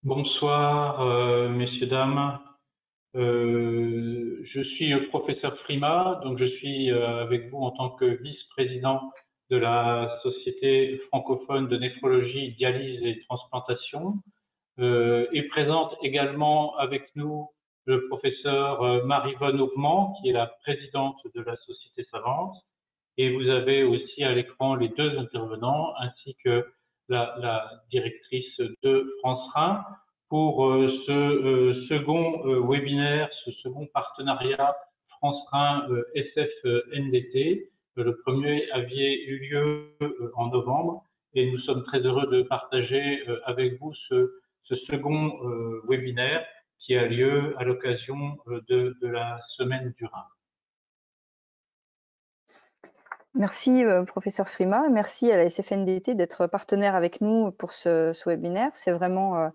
Bonsoir, messieurs, dames. Je suis le professeur Frima, donc je suis avec vous en tant que vice-président de la Société francophone de néphrologie, dialyse et transplantation. Et présente également avec nous le professeur Marie-Vonne Augment, qui est la présidente de la Société savante. Et vous avez aussi à l'écran les deux intervenants, ainsi que la directrice de France Rhin pour ce second webinaire, ce second partenariat France Rhin SF-NDT. Le premier avait eu lieu en novembre et nous sommes très heureux de partager avec vous ce second webinaire qui a lieu à l'occasion de la Semaine du Rhin. Merci, professeur Frima. Merci à la SFNDT d'être partenaire avec nous pour ce webinaire. C'est vraiment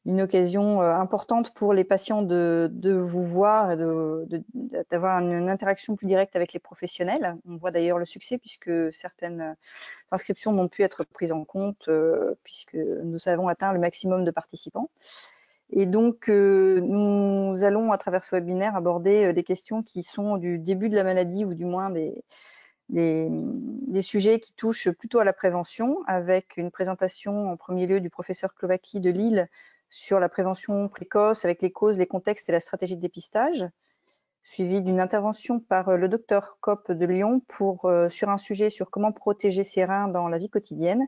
une occasion importante pour les patients de vous voir et d'avoir une interaction plus directe avec les professionnels. On voit d'ailleurs le succès puisque certaines inscriptions n'ont pu être prises en compte puisque nous avons atteint le maximum de participants. Et donc, nous allons, à travers ce webinaire, aborder des questions qui sont du début de la maladie ou du moins des sujets qui touchent plutôt à la prévention, avec une présentation en premier lieu du professeur Clovacki de Lille sur la prévention précoce avec les causes, les contextes et la stratégie de dépistage, suivi d'une intervention par le docteur Kopp de Lyon sur un sujet sur comment protéger ses reins dans la vie quotidienne.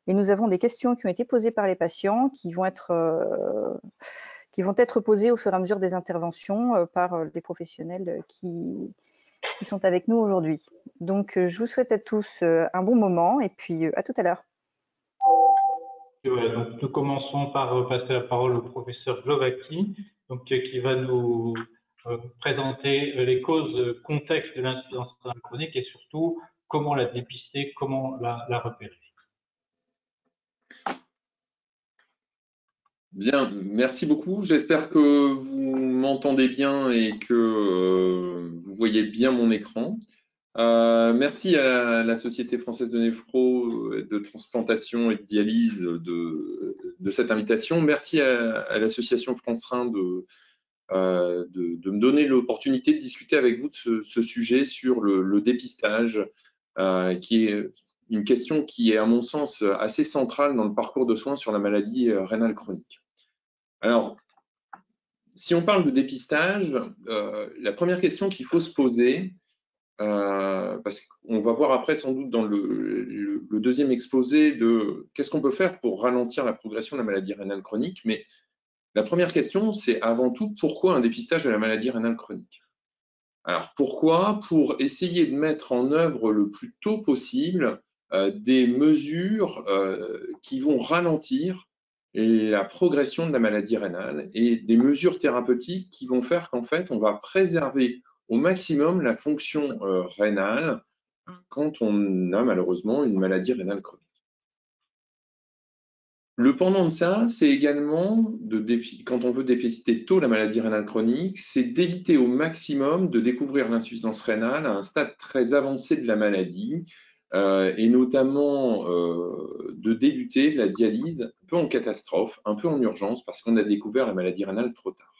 Et nous avons des questions qui ont été posées par les patients qui vont être posées au fur et à mesure des interventions par les professionnels qui sont avec nous aujourd'hui. Donc, je vous souhaite à tous un bon moment et puis à tout à l'heure. Voilà, donc nous commençons par passer la parole au professeur Clovacki, qui va nous présenter les causes, contexte de l'insuffisance rénale chronique et surtout comment la dépister, comment la repérer. Bien, merci beaucoup. J'espère que vous m'entendez bien et que vous voyez bien mon écran. Merci à la Société française de néphro, de transplantation et de dialyse de cette invitation. Merci à l'association France Rhin de me donner l'opportunité de discuter avec vous de ce sujet sur le dépistage, qui est une question qui est, à mon sens, assez centrale dans le parcours de soins sur la maladie rénale chronique. Alors, si on parle de dépistage, la première question qu'il faut se poser, parce qu'on va voir après sans doute dans le deuxième exposé de qu'est-ce qu'on peut faire pour ralentir la progression de la maladie rénale chronique, mais la première question, c'est avant tout pourquoi un dépistage de la maladie rénale chronique? Alors pourquoi? Pour essayer de mettre en œuvre le plus tôt possible des mesures qui vont ralentir la progression de la maladie rénale et des mesures thérapeutiques qui vont faire qu'en fait, on va préserver au maximum la fonction rénale quand on a malheureusement une maladie rénale chronique. Le pendant de ça, c'est également, quand on veut dépister tôt la maladie rénale chronique, c'est d'éviter au maximum de découvrir l'insuffisance rénale à un stade très avancé de la maladie, et notamment de débuter la dialyse un peu en catastrophe, un peu en urgence, parce qu'on a découvert la maladie rénale trop tard.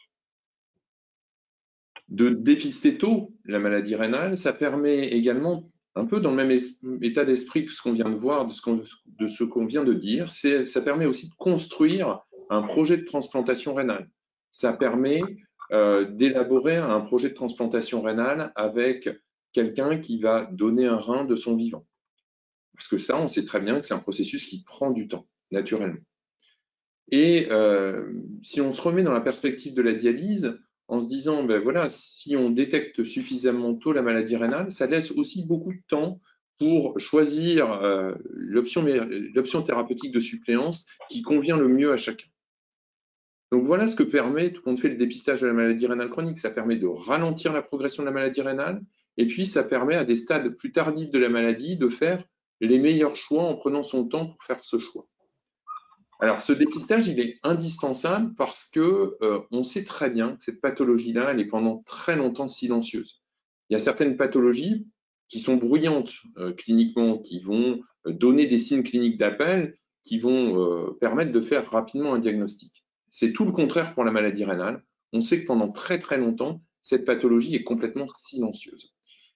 De dépister tôt la maladie rénale, ça permet également, un peu dans le même état d'esprit que ce qu'on vient de voir, de ce qu'on vient de dire, ça permet aussi de construire un projet de transplantation rénale. Ça permet d'élaborer un projet de transplantation rénale avec quelqu'un qui va donner un rein de son vivant. Parce que ça, on sait très bien que c'est un processus qui prend du temps, naturellement. Et si on se remet dans la perspective de la dialyse, en se disant, ben voilà, si on détecte suffisamment tôt la maladie rénale, ça laisse aussi beaucoup de temps pour choisir l'option thérapeutique de suppléance qui convient le mieux à chacun. Donc voilà ce que permet, quand on fait le dépistage de la maladie rénale chronique, ça permet de ralentir la progression de la maladie rénale, et puis ça permet à des stades plus tardifs de la maladie de faire les meilleurs choix en prenant son temps pour faire ce choix. Alors, ce dépistage, il est indispensable parce que on sait très bien que cette pathologie-là, elle est pendant très longtemps silencieuse. Il y a certaines pathologies qui sont bruyantes cliniquement, qui vont donner des signes cliniques d'appel, qui vont permettre de faire rapidement un diagnostic. c'est tout le contraire pour la maladie rénale. On sait que pendant très très longtemps, cette pathologie est complètement silencieuse.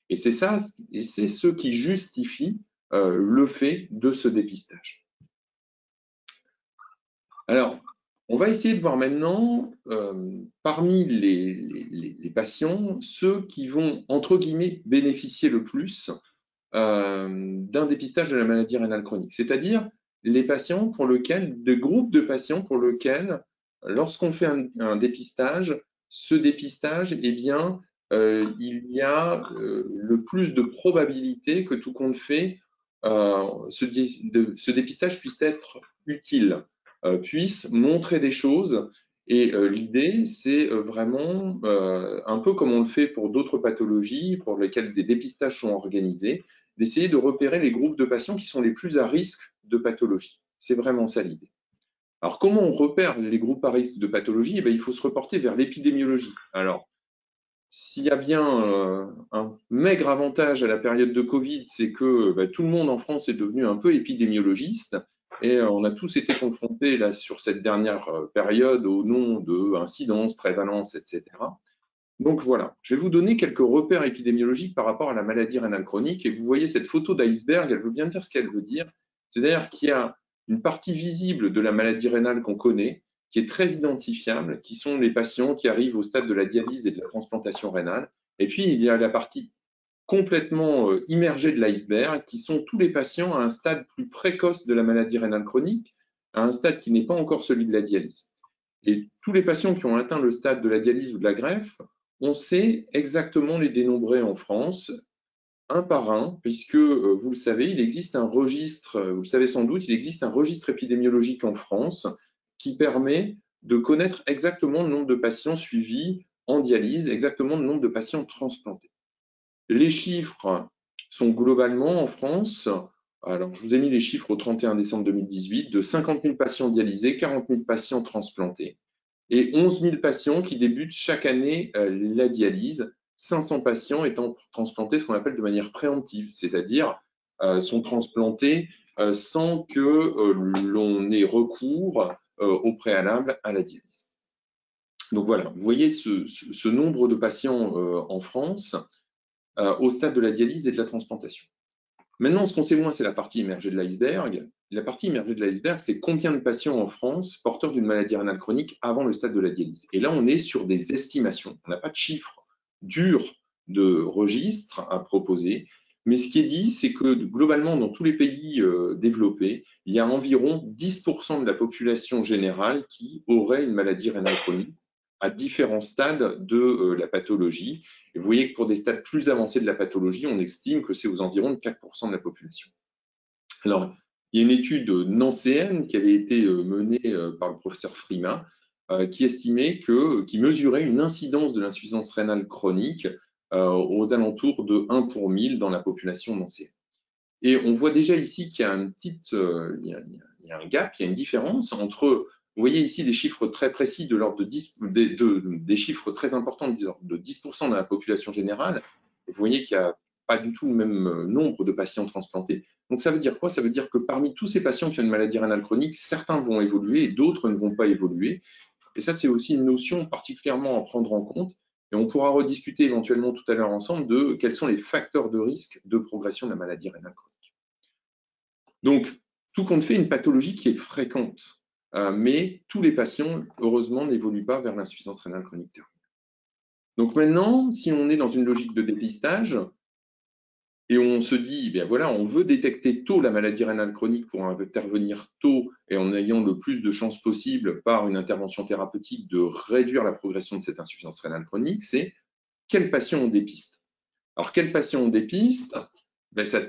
Et c'est ça, et c'est ce qui justifie le fait de ce dépistage. Alors, on va essayer de voir maintenant, parmi les patients, ceux qui vont, entre guillemets, bénéficier le plus d'un dépistage de la maladie rénale chronique, c'est-à-dire les patients pour lesquels, des groupes de patients pour lesquels, lorsqu'on fait un dépistage, ce dépistage, eh bien, il y a le plus de probabilité que tout compte fait, ce dépistage puisse être utile, puisse montrer des choses. Et l'idée, c'est vraiment un peu comme on le fait pour d'autres pathologies pour lesquelles des dépistages sont organisés, d'essayer de repérer les groupes de patients qui sont les plus à risque de pathologie. C'est vraiment ça l'idée. Alors, comment on repère les groupes à risque de pathologie? Eh bien, il faut se reporter vers l'épidémiologie. Alors, s'il y a bien un maigre avantage à la période de Covid, c'est que tout le monde en France est devenu un peu épidémiologiste et on a tous été confrontés là, sur cette dernière période au nom de incidence, prévalence, etc. Donc voilà, je vais vous donner quelques repères épidémiologiques par rapport à la maladie rénale chronique. Et vous voyez cette photo d'iceberg, elle veut bien dire ce qu'elle veut dire. C'est-à-dire qu'il y a une partie visible de la maladie rénale qu'on connaît, qui est très identifiable, qui sont les patients qui arrivent au stade de la dialyse et de la transplantation rénale. Et puis, il y a la partie complètement immergée de l'iceberg, qui sont tous les patients à un stade plus précoce de la maladie rénale chronique, à un stade qui n'est pas encore celui de la dialyse. Et tous les patients qui ont atteint le stade de la dialyse ou de la greffe, on sait exactement les dénombrer en France, un par un, puisque, vous le savez, il existe un registre, vous le savez sans doute, il existe un registre épidémiologique en France qui permet de connaître exactement le nombre de patients suivis en dialyse, exactement le nombre de patients transplantés. Les chiffres sont globalement en France, alors je vous ai mis les chiffres au 31 décembre 2018, de 50 000 patients dialysés, 40 000 patients transplantés et 11 000 patients qui débutent chaque année la dialyse, 500 patients étant transplantés ce qu'on appelle de manière préemptive, c'est-à-dire sont transplantés sans que l'on ait recours au préalable à la dialyse. Donc voilà, vous voyez ce nombre de patients en France au stade de la dialyse et de la transplantation. Maintenant, ce qu'on sait moins, c'est la partie immergée de l'iceberg. La partie immergée de l'iceberg, c'est combien de patients en France porteurs d'une maladie rénale chronique avant le stade de la dialyse. Et là, on est sur des estimations. On n'a pas de chiffres durs de registre à proposer. Mais ce qui est dit, c'est que globalement, dans tous les pays développés, il y a environ 10% de la population générale qui aurait une maladie rénale chronique à différents stades de la pathologie. Et vous voyez que pour des stades plus avancés de la pathologie, on estime que c'est aux environs de 4% de la population. Alors, il y a une étude nancéenne qui avait été menée par le professeur Frima, qui mesurait une incidence de l'insuffisance rénale chronique aux alentours de 1 pour 1000 dans la population nancéenne. Et on voit déjà ici qu'il y a il y a un gap, il y a une différence entre, vous voyez ici des chiffres très précis de l'ordre de des chiffres très importants de l'ordre de 10% de la population générale. Vous voyez qu'il n'y a pas du tout le même nombre de patients transplantés. Donc ça veut dire quoi? Ça veut dire que parmi tous ces patients qui ont une maladie rénale chronique, certains vont évoluer et d'autres ne vont pas évoluer. Et ça, c'est aussi une notion particulièrement à prendre en compte. Et on pourra rediscuter éventuellement tout à l'heure ensemble de quels sont les facteurs de risque de progression de la maladie rénale chronique. Donc, tout compte fait, une pathologie qui est fréquente, mais tous les patients, heureusement, n'évoluent pas vers l'insuffisance rénale chronique terminale. Donc maintenant, si on est dans une logique de dépistage, et on se dit, bien voilà, on veut détecter tôt la maladie rénale chronique pour intervenir tôt et en ayant le plus de chances possible par une intervention thérapeutique de réduire la progression de cette insuffisance rénale chronique, c'est quel patient on dépiste. Alors, quel patient on dépiste? Ça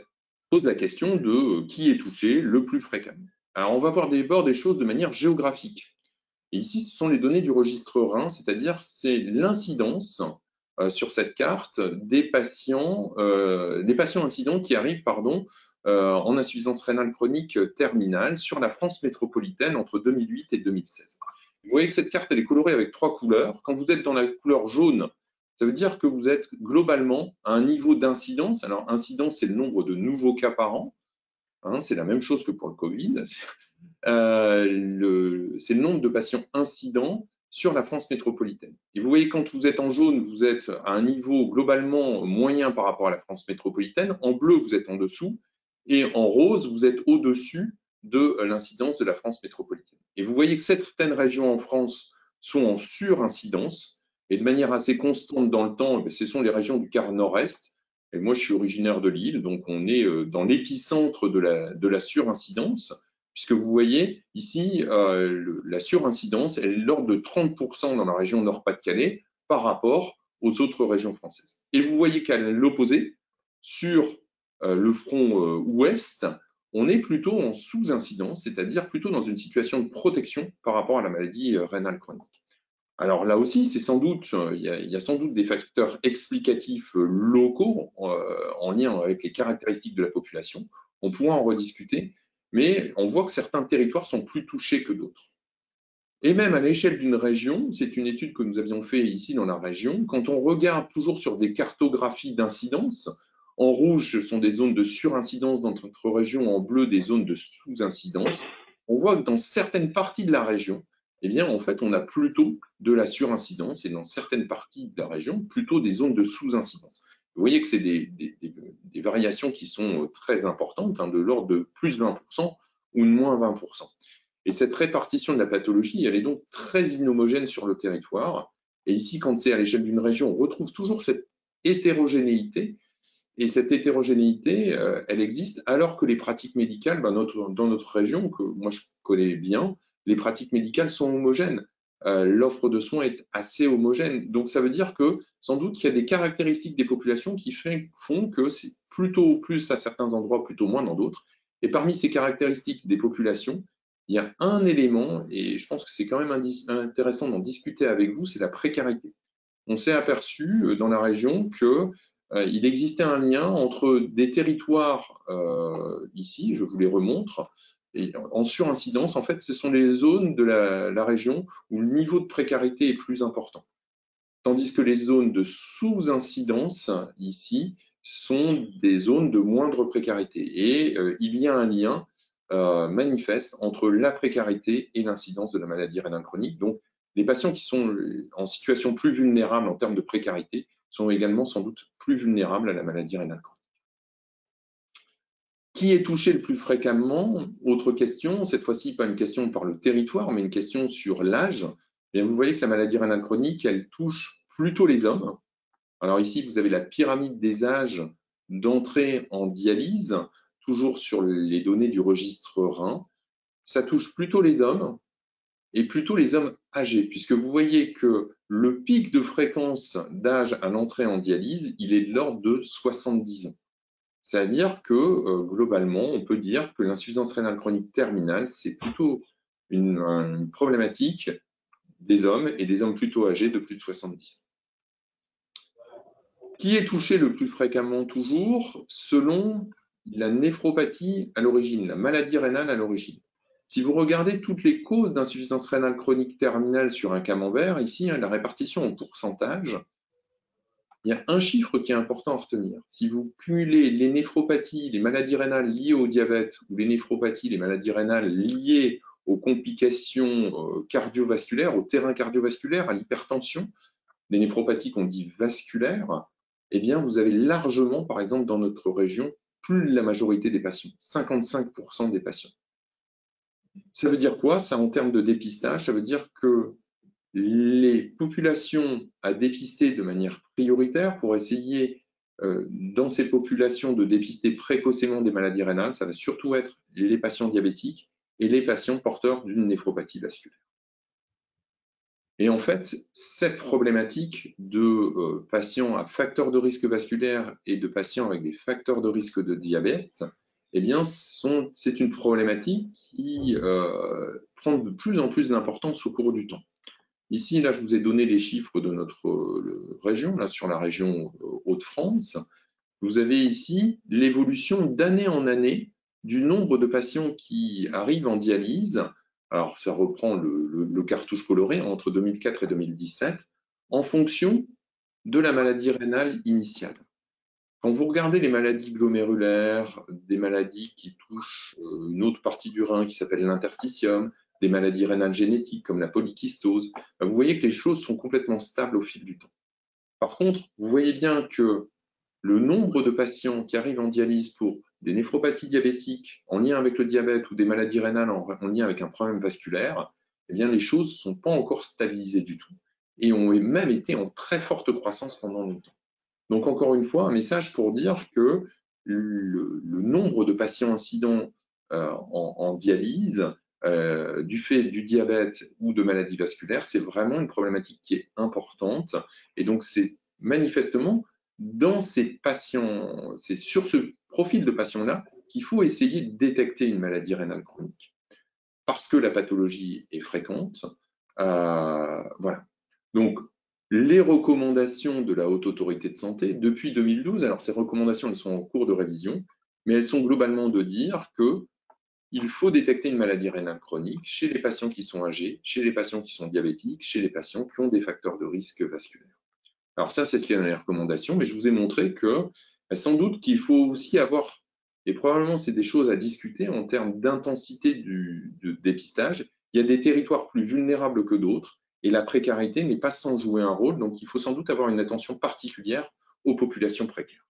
pose la question de qui est touché le plus fréquemment. Alors, on va voir d'abord des choses de manière géographique. Et ici, ce sont les données du registre Rhin, c'est-à-dire c'est l'incidence sur cette carte des patients incidents qui arrivent en insuffisance rénale chronique terminale sur la France métropolitaine entre 2008 et 2016. Vous voyez que cette carte elle est colorée avec 3 couleurs. Quand vous êtes dans la couleur jaune, ça veut dire que vous êtes globalement à un niveau d'incidence. Alors, incidence, c'est le nombre de nouveaux cas par an. Hein, c'est la même chose que pour le Covid. c'est le nombre de patients incidents sur la France métropolitaine. Et vous voyez, quand vous êtes en jaune, vous êtes à un niveau globalement moyen par rapport à la France métropolitaine. En bleu, vous êtes en dessous. Et en rose, vous êtes au-dessus de l'incidence de la France métropolitaine. Et vous voyez que certaines régions en France sont en surincidence. Et de manière assez constante dans le temps, ce sont les régions du quart nord-est. Et moi, je suis originaire de Lille, donc on est dans l'épicentre de la surincidence, puisque vous voyez ici, la surincidence, elle est de l'ordre de 30% dans la région Nord-Pas-de-Calais par rapport aux autres régions françaises. Et vous voyez qu'à l'opposé, sur le front ouest, on est plutôt en sous-incidence, c'est-à-dire plutôt dans une situation de protection par rapport à la maladie rénale chronique. Alors là aussi, c'est sans doute, il y a sans doute des facteurs explicatifs locaux en lien avec les caractéristiques de la population. On pourra en rediscuter, mais on voit que certains territoires sont plus touchés que d'autres. Et même à l'échelle d'une région, c'est une étude que nous avions fait ici dans la région, quand on regarde toujours sur des cartographies d'incidence, en rouge, ce sont des zones de surincidence dans notre région, en bleu, des zones de sous-incidence, on voit que dans certaines parties de la région, eh bien, en fait, on a plutôt de la surincidence et dans certaines parties de la région, plutôt des zones de sous-incidence. Vous voyez que c'est des variations qui sont très importantes, de l'ordre de plus 20% ou de moins 20%. Et cette répartition de la pathologie, elle est donc très inhomogène sur le territoire. Et ici, quand c'est à l'échelle d'une région, on retrouve toujours cette hétérogénéité. Et cette hétérogénéité, elle existe alors que les pratiques médicales, dans notre région, que moi je connais bien, les pratiques médicales sont homogènes. L'offre de soins est assez homogène. Donc ça veut dire que sans doute qu'il y a des caractéristiques des populations qui font que c'est plutôt plus à certains endroits, plutôt moins dans d'autres. Et parmi ces caractéristiques des populations, il y a un élément, et je pense que c'est quand même intéressant d'en discuter avec vous, c'est la précarité. On s'est aperçu dans la région qu'il existait un lien entre des territoires, ici, je vous les remontre, et en surincidence, en fait, ce sont les zones de la région où le niveau de précarité est plus important. Tandis que les zones de sous-incidence, ici, sont des zones de moindre précarité. Et il y a un lien manifeste entre la précarité et l'incidence de la maladie rénale chronique. Donc, les patients qui sont en situation plus vulnérable en termes de précarité sont également sans doute plus vulnérables à la maladie rénale chronique. Qui est touché le plus fréquemment? Autre question, cette fois-ci pas une question par le territoire, mais une question sur l'âge. Bien, vous voyez que la maladie rénale chronique, elle touche plutôt les hommes. Alors ici, vous avez la pyramide des âges d'entrée en dialyse, toujours sur les données du registre rein. Ça touche plutôt les hommes et plutôt les hommes âgés, puisque vous voyez que le pic de fréquence d'âge à l'entrée en dialyse, il est de l'ordre de 70 ans. C'est-à-dire que globalement, on peut dire que l'insuffisance rénale chronique terminale, c'est plutôt une problématique des hommes et des hommes plutôt âgés de plus de 70 ans. Qui est touché le plus fréquemment toujours selon la néphropathie à l'origine, la maladie rénale à l'origine. Si vous regardez toutes les causes d'insuffisance rénale chronique terminale sur un camembert, ici, la répartition en pourcentage, il y a un chiffre qui est important à retenir. Si vous cumulez les néphropathies, les maladies rénales liées au diabète ou les néphropathies, les maladies rénales liées aux complications cardiovasculaires, au terrain cardiovasculaire, à l'hypertension, les néphropathies qu'on dit vasculaires, eh bien, vous avez largement, par exemple, dans notre région, plus de la majorité des patients, 55% des patients. Ça veut dire quoi? Ça, en termes de dépistage, ça veut dire que les populations à dépister de manière prioritaire pour essayer, dans ces populations, de dépister précocement des maladies rénales, ça va surtout être les patients diabétiques et les patients porteurs d'une néphropathie vasculaire. Et en fait, cette problématique de patients à facteurs de risque vasculaire et de patients avec des facteurs de risque de diabète, eh bien, c'est une problématique qui prend de plus en plus d'importance au cours du temps. Ici, là, je vous ai donné les chiffres de notre région, là, sur la région Hauts-de-France. Vous avez ici l'évolution d'année en année du nombre de patients qui arrivent en dialyse. Alors, ça reprend le cartouche coloré entre 2004 et 2017, en fonction de la maladie rénale initiale. Quand vous regardez les maladies glomérulaires, des maladies qui touchent une autre partie du rein qui s'appelle l'interstitium, des maladies rénales génétiques comme la polykystose, vous voyez que les choses sont complètement stables au fil du temps. Par contre, vous voyez bien que le nombre de patients qui arrivent en dialyse pour des néphropathies diabétiques en lien avec le diabète ou des maladies rénales en lien avec un problème vasculaire, eh bien, les choses ne sont pas encore stabilisées du tout et ont même été en très forte croissance pendant longtemps. Donc, encore une fois, un message pour dire que le nombre de patients incidents en dialyse du fait du diabète ou de maladies vasculaires, c'est vraiment une problématique qui est importante. Et donc, c'est manifestement dans ces patients, c'est sur ce profil de patients-là qu'il faut essayer de détecter une maladie rénale chronique parce que la pathologie est fréquente. Voilà. Donc, les recommandations de la Haute Autorité de Santé depuis 2012, alors ces recommandations elles sont en cours de révision, mais elles sont globalement de dire qu'il faut détecter une maladie rénale chronique chez les patients qui sont âgés, chez les patients qui sont diabétiques, chez les patients qui ont des facteurs de risque vasculaires. Alors ça, c'est ce qu'il y a dans les recommandations, mais je vous ai montré que sans doute qu'il faut aussi avoir, et probablement c'est des choses à discuter en termes d'intensité du dépistage. Il y a des territoires plus vulnérables que d'autres, et la précarité n'est pas sans jouer un rôle, donc il faut sans doute avoir une attention particulière aux populations précaires.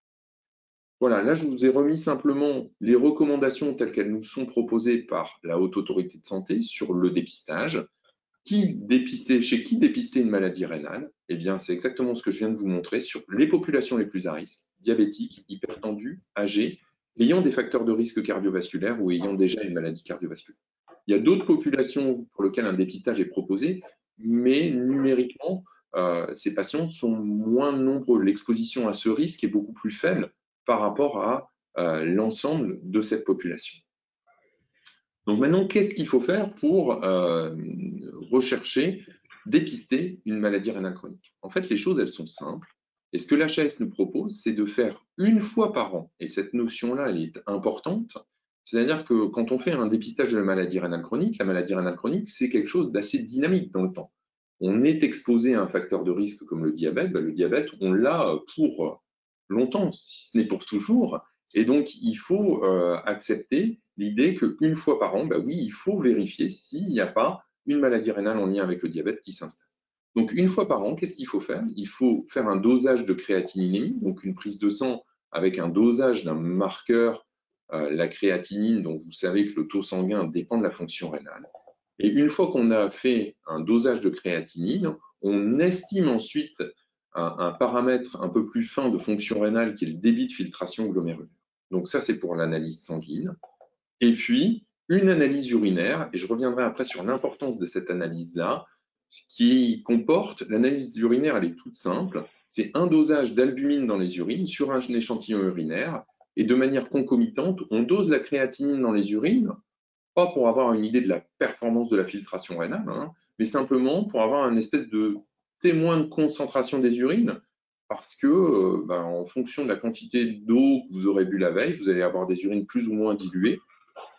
Voilà, là je vous ai remis simplement les recommandations telles qu'elles nous sont proposées par la Haute Autorité de Santé sur le dépistage. Chez qui dépister une maladie rénale? Eh bien, c'est exactement ce que je viens de vous montrer sur les populations les plus à risque, diabétiques, hypertendues, âgées, ayant des facteurs de risque cardiovasculaires ou ayant déjà une maladie cardiovasculaire. Il y a d'autres populations pour lesquelles un dépistage est proposé, mais numériquement, ces patients sont moins nombreux. L'exposition à ce risque est beaucoup plus faible par rapport à l'ensemble de cette population. Donc maintenant, qu'est-ce qu'il faut faire pour rechercher, dépister une maladie rénale chronique? En fait, les choses, elles sont simples. Et ce que l'HAS nous propose, c'est de faire une fois par an. Et cette notion-là, elle est importante. C'est-à-dire que quand on fait un dépistage de la maladie rénale chronique, c'est quelque chose d'assez dynamique dans le temps. On est exposé à un facteur de risque comme le diabète. Le diabète, on l'a pour longtemps, si ce n'est pour toujours. Et donc, il faut accepter l'idée qu'une fois par an, oui, il faut vérifier s'il n'y a pas une maladie rénale en lien avec le diabète qui s'installe. Donc, une fois par an, qu'est-ce qu'il faut faire? Il faut faire un dosage de créatininémie, donc une prise de sang avec un dosage d'un marqueur, la créatinine, dont vous savez que le taux sanguin dépend de la fonction rénale. Et une fois qu'on a fait un dosage de créatinine, on estime ensuite un paramètre un peu plus fin de fonction rénale qui est le débit de filtration glomérulaire. Donc ça, c'est pour l'analyse sanguine. Et puis, une analyse urinaire, et je reviendrai après sur l'importance de cette analyse-là, qui comporte, l'analyse urinaire, elle est toute simple, c'est un dosage d'albumine dans les urines sur un échantillon urinaire, et de manière concomitante, on dose la créatinine dans les urines, pas pour avoir une idée de la performance de la filtration rénale, mais simplement pour avoir un espèce de témoin de concentration des urines, parce que en fonction de la quantité d'eau que vous aurez bu la veille, vous allez avoir des urines plus ou moins diluées.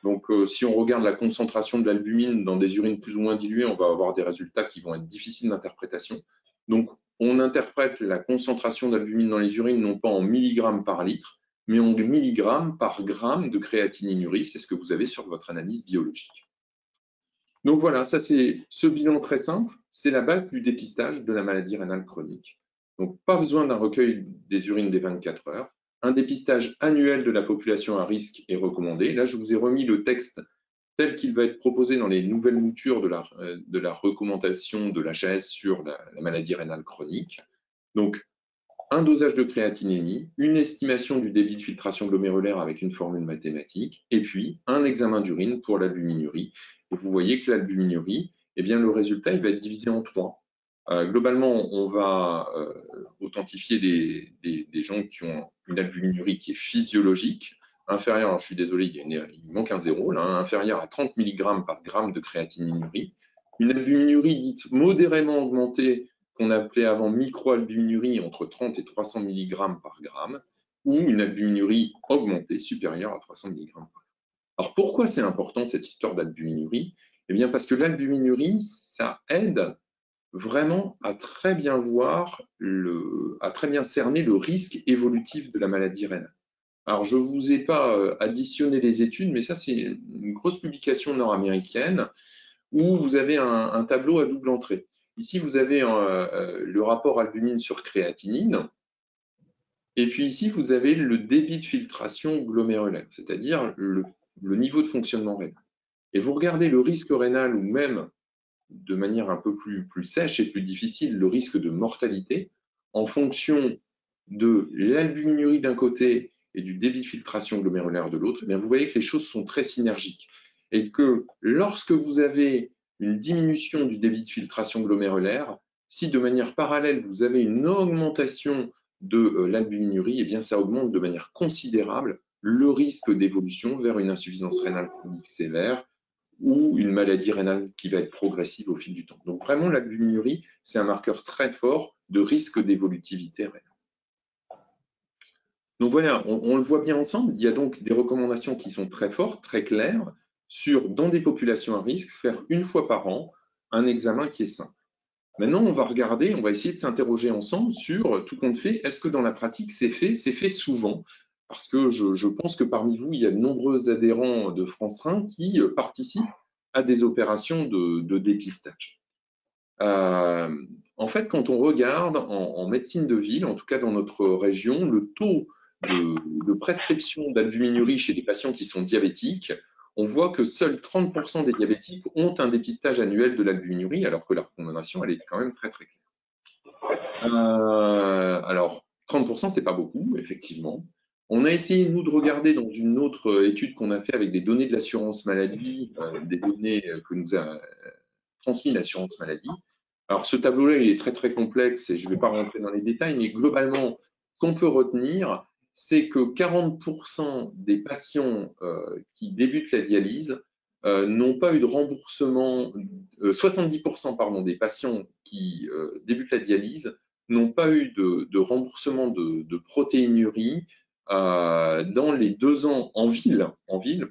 Donc, si on regarde la concentration de l'albumine dans des urines plus ou moins diluées, on va avoir des résultats qui vont être difficiles d'interprétation. Donc, on interprète la concentration d'albumine dans les urines non pas en milligrammes par litre, mais en milligrammes par gramme de créatinurie. C'est ce que vous avez sur votre analyse biologique. Donc voilà, ça c'est ce bilan très simple, c'est la base du dépistage de la maladie rénale chronique. Donc pas besoin d'un recueil des urines des 24 heures. Un dépistage annuel de la population à risque est recommandé. Là, je vous ai remis le texte tel qu'il va être proposé dans les nouvelles moutures de la recommandation de l'HAS sur la maladie rénale chronique. Donc, un dosage de créatinémie, une estimation du débit de filtration glomérulaire avec une formule mathématique, et puis un examen d'urine pour l'albuminurie. Et vous voyez que l'albuminurie, eh bien, le résultat il va être divisé en 3. Globalement, on va authentifier des gens qui ont une albuminurie qui est physiologique, inférieure, alors je suis désolé, il manque un zéro, là, inférieure à 30 mg par gramme de créatininurie, une albuminurie dite modérément augmentée, qu'on appelait avant microalbuminurie entre 30 et 300 mg par gramme, ou une albuminurie augmentée supérieure à 300 mg par gramme. Alors pourquoi c'est important cette histoire d'albuminurie? Eh bien parce que l'albuminurie, ça aide vraiment à très bien voir, à très bien cerner le risque évolutif de la maladie rénale. Alors, je ne vous ai pas additionné les études, mais ça, c'est une grosse publication nord-américaine où vous avez un tableau à double entrée. Ici, vous avez le rapport albumine sur créatinine, et puis ici, vous avez le débit de filtration glomérulaire, c'est-à-dire le niveau de fonctionnement rénal. Et vous regardez le risque rénal, ou même de manière un peu plus sèche et plus difficile, le risque de mortalité, en fonction de l'albuminurie d'un côté et du débit de filtration glomérulaire de l'autre, eh bien vous voyez que les choses sont très synergiques. Et que lorsque vous avez une diminution du débit de filtration glomérulaire, si de manière parallèle vous avez une augmentation de l'albuminurie, eh bien ça augmente de manière considérable le risque d'évolution vers une insuffisance rénale chronique sévère ou une maladie rénale qui va être progressive au fil du temps. Donc vraiment, l'albuminurie, c'est un marqueur très fort de risque d'évolutivité rénale. Donc voilà, on le voit bien ensemble, il y a donc des recommandations qui sont très fortes, très claires, sur, dans des populations à risque, faire une fois par an un examen qui est simple. Maintenant, on va regarder, on va essayer de s'interroger ensemble sur tout compte fait, est-ce que dans la pratique c'est fait souvent, parce que je pense que parmi vous, il y a de nombreux adhérents de France Rein qui participent à des opérations de dépistage. En fait, quand on regarde en médecine de ville, en tout cas dans notre région, le taux de prescription d'albuminurie chez les patients qui sont diabétiques, on voit que seuls 30% des diabétiques ont un dépistage annuel de l'albuminurie, alors que la recommandation, elle est quand même très très claire. Alors, 30%, c'est pas beaucoup, effectivement. On a essayé, nous, de regarder dans une autre étude qu'on a fait avec des données de l'assurance maladie, des données que nous a transmis l'assurance maladie. Alors, ce tableau-là, il est très, très complexe et je ne vais pas rentrer dans les détails, mais globalement, ce qu'on peut retenir, c'est que 40% des patients qui débutent la dialyse n'ont pas eu de remboursement, 70% pardon, des patients qui débutent la dialyse n'ont pas eu de remboursement de protéinurie dans les 2 ans en ville,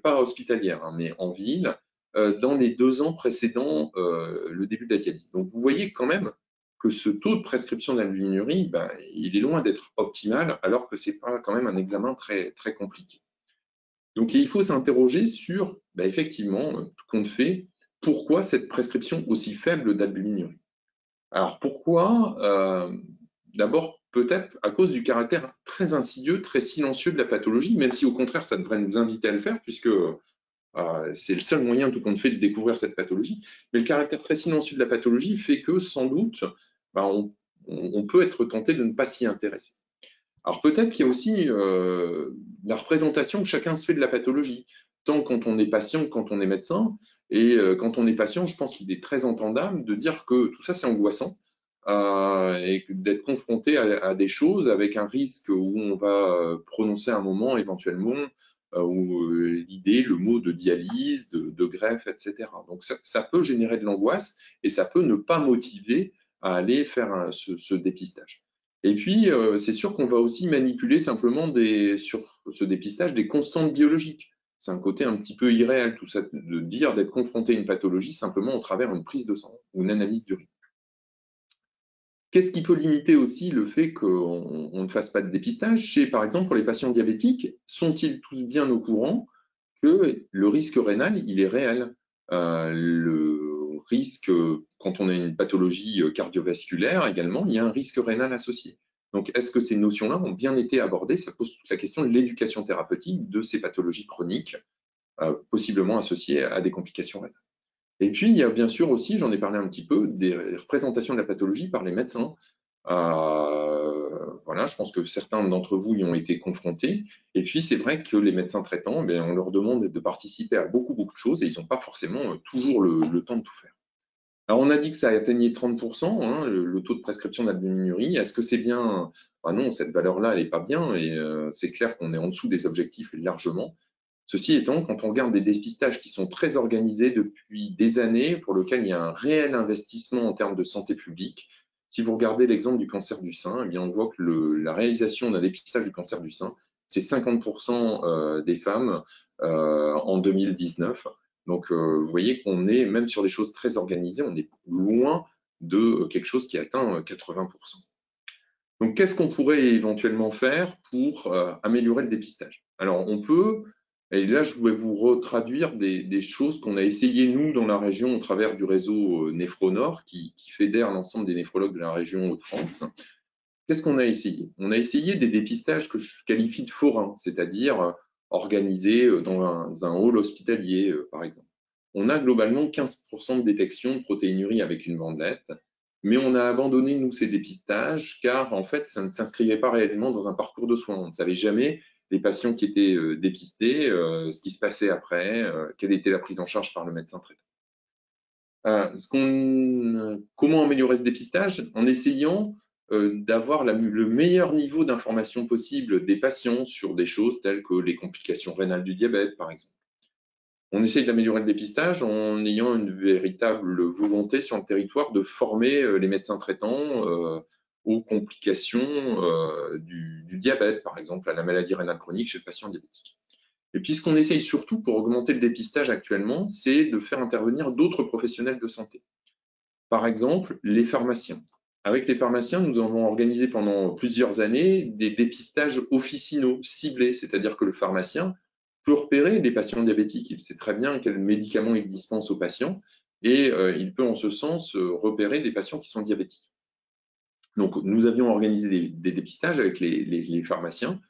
pas hospitalière, hein, mais en ville, dans les 2 ans précédant le début de la dialyse. Donc vous voyez quand même que ce taux de prescription d'albuminurie, ben, il est loin d'être optimal, alors que ce n'est pas quand même un examen très, très compliqué. Donc il faut s'interroger sur, ben, effectivement, tout compte fait, pourquoi cette prescription aussi faible d'albuminurie? Alors pourquoi D'abord, peut-être à cause du caractère très insidieux, très silencieux de la pathologie, même si au contraire, ça devrait nous inviter à le faire, puisque c'est le seul moyen, tout compte fait, de découvrir cette pathologie. Mais le caractère très silencieux de la pathologie fait que, sans doute, on peut être tenté de ne pas s'y intéresser. Alors peut-être qu'il y a aussi la représentation que chacun se fait de la pathologie, tant quand on est patient que quand on est médecin. Et quand on est patient, je pense qu'il est très entendable de dire que tout ça, c'est angoissant et d'être confronté à des choses avec un risque où on va prononcer un moment éventuellement l'idée, le mot de dialyse, de greffe, etc. Donc ça peut générer de l'angoisse et ça peut ne pas motiver à aller faire ce dépistage. Et puis, c'est sûr qu'on va aussi manipuler simplement sur ce dépistage des constantes biologiques. C'est un côté un petit peu irréel, tout ça, de dire d'être confronté à une pathologie simplement au travers d'une prise de sang ou une analyse d'urine. Qu'est-ce qui peut limiter aussi le fait qu'on ne fasse pas de dépistage? C'est, par exemple, pour les patients diabétiques, sont-ils tous bien au courant que le risque rénal, il est réel? Le risque, quand on a une pathologie cardiovasculaire également, il y a un risque rénal associé. Donc, est-ce que ces notions-là ont bien été abordées? Ça pose toute la question de l'éducation thérapeutique de ces pathologies chroniques, possiblement associées à des complications rénales. Et puis, il y a bien sûr aussi, j'en ai parlé un petit peu, des représentations de la pathologie par les médecins. Voilà, je pense que certains d'entre vous y ont été confrontés. Et puis, c'est vrai que les médecins traitants, eh on leur demande de participer à beaucoup de choses et ils n'ont pas forcément toujours le temps de tout faire. Alors, on a dit que ça atteignait 30%, hein, le taux de prescription d'albuminurie. Est-ce que c'est bien? Non, cette valeur-là, elle n'est pas bien et c'est clair qu'on est en dessous des objectifs largement. Ceci étant, quand on regarde des dépistages qui sont très organisés depuis des années, pour lesquels il y a un réel investissement en termes de santé publique, si vous regardez l'exemple du cancer du sein, eh bien on voit que la réalisation d'un dépistage du cancer du sein, c'est 50% des femmes en 2019. Donc vous voyez qu'on est, même sur des choses très organisées, on est loin de quelque chose qui atteint 80%. Donc, qu'est-ce qu'on pourrait éventuellement faire pour améliorer le dépistage? Alors, on peut, et là, je voulais vous retraduire des choses qu'on a essayé, nous, dans la région, au travers du réseau Néphro-Nord, qui fédère l'ensemble des néphrologues de la région Hauts-de-France. Qu'est-ce qu'on a essayé? On a essayé des dépistages que je qualifie de forains, c'est-à-dire organisés dans un hall hospitalier, par exemple. On a globalement 15% de détection de protéinurie avec une bandelette, mais on a abandonné, nous, ces dépistages, car en fait, ça ne s'inscrivait pas réellement dans un parcours de soins. On ne savait jamais les patients qui étaient dépistés, ce qui se passait après, quelle était la prise en charge par le médecin traitant. Comment améliorer ce dépistage? En essayant d'avoir le meilleur niveau d'information possible des patients sur des choses telles que les complications rénales du diabète, par exemple. On essaye d'améliorer le dépistage en ayant une véritable volonté sur le territoire de former les médecins traitants aux complications du diabète, par exemple, à la maladie rénale chronique chez le patient diabétique. Et puis, ce qu'on essaye surtout pour augmenter le dépistage actuellement, c'est de faire intervenir d'autres professionnels de santé. Par exemple, les pharmaciens. Avec les pharmaciens, nous avons organisé pendant plusieurs années des dépistages officinaux, ciblés, c'est-à-dire que le pharmacien peut repérer les patients diabétiques. Il sait très bien quels médicaments il dispense aux patients et il peut en ce sens repérer des patients qui sont diabétiques. Donc, nous avions organisé des dépistages avec les pharmaciens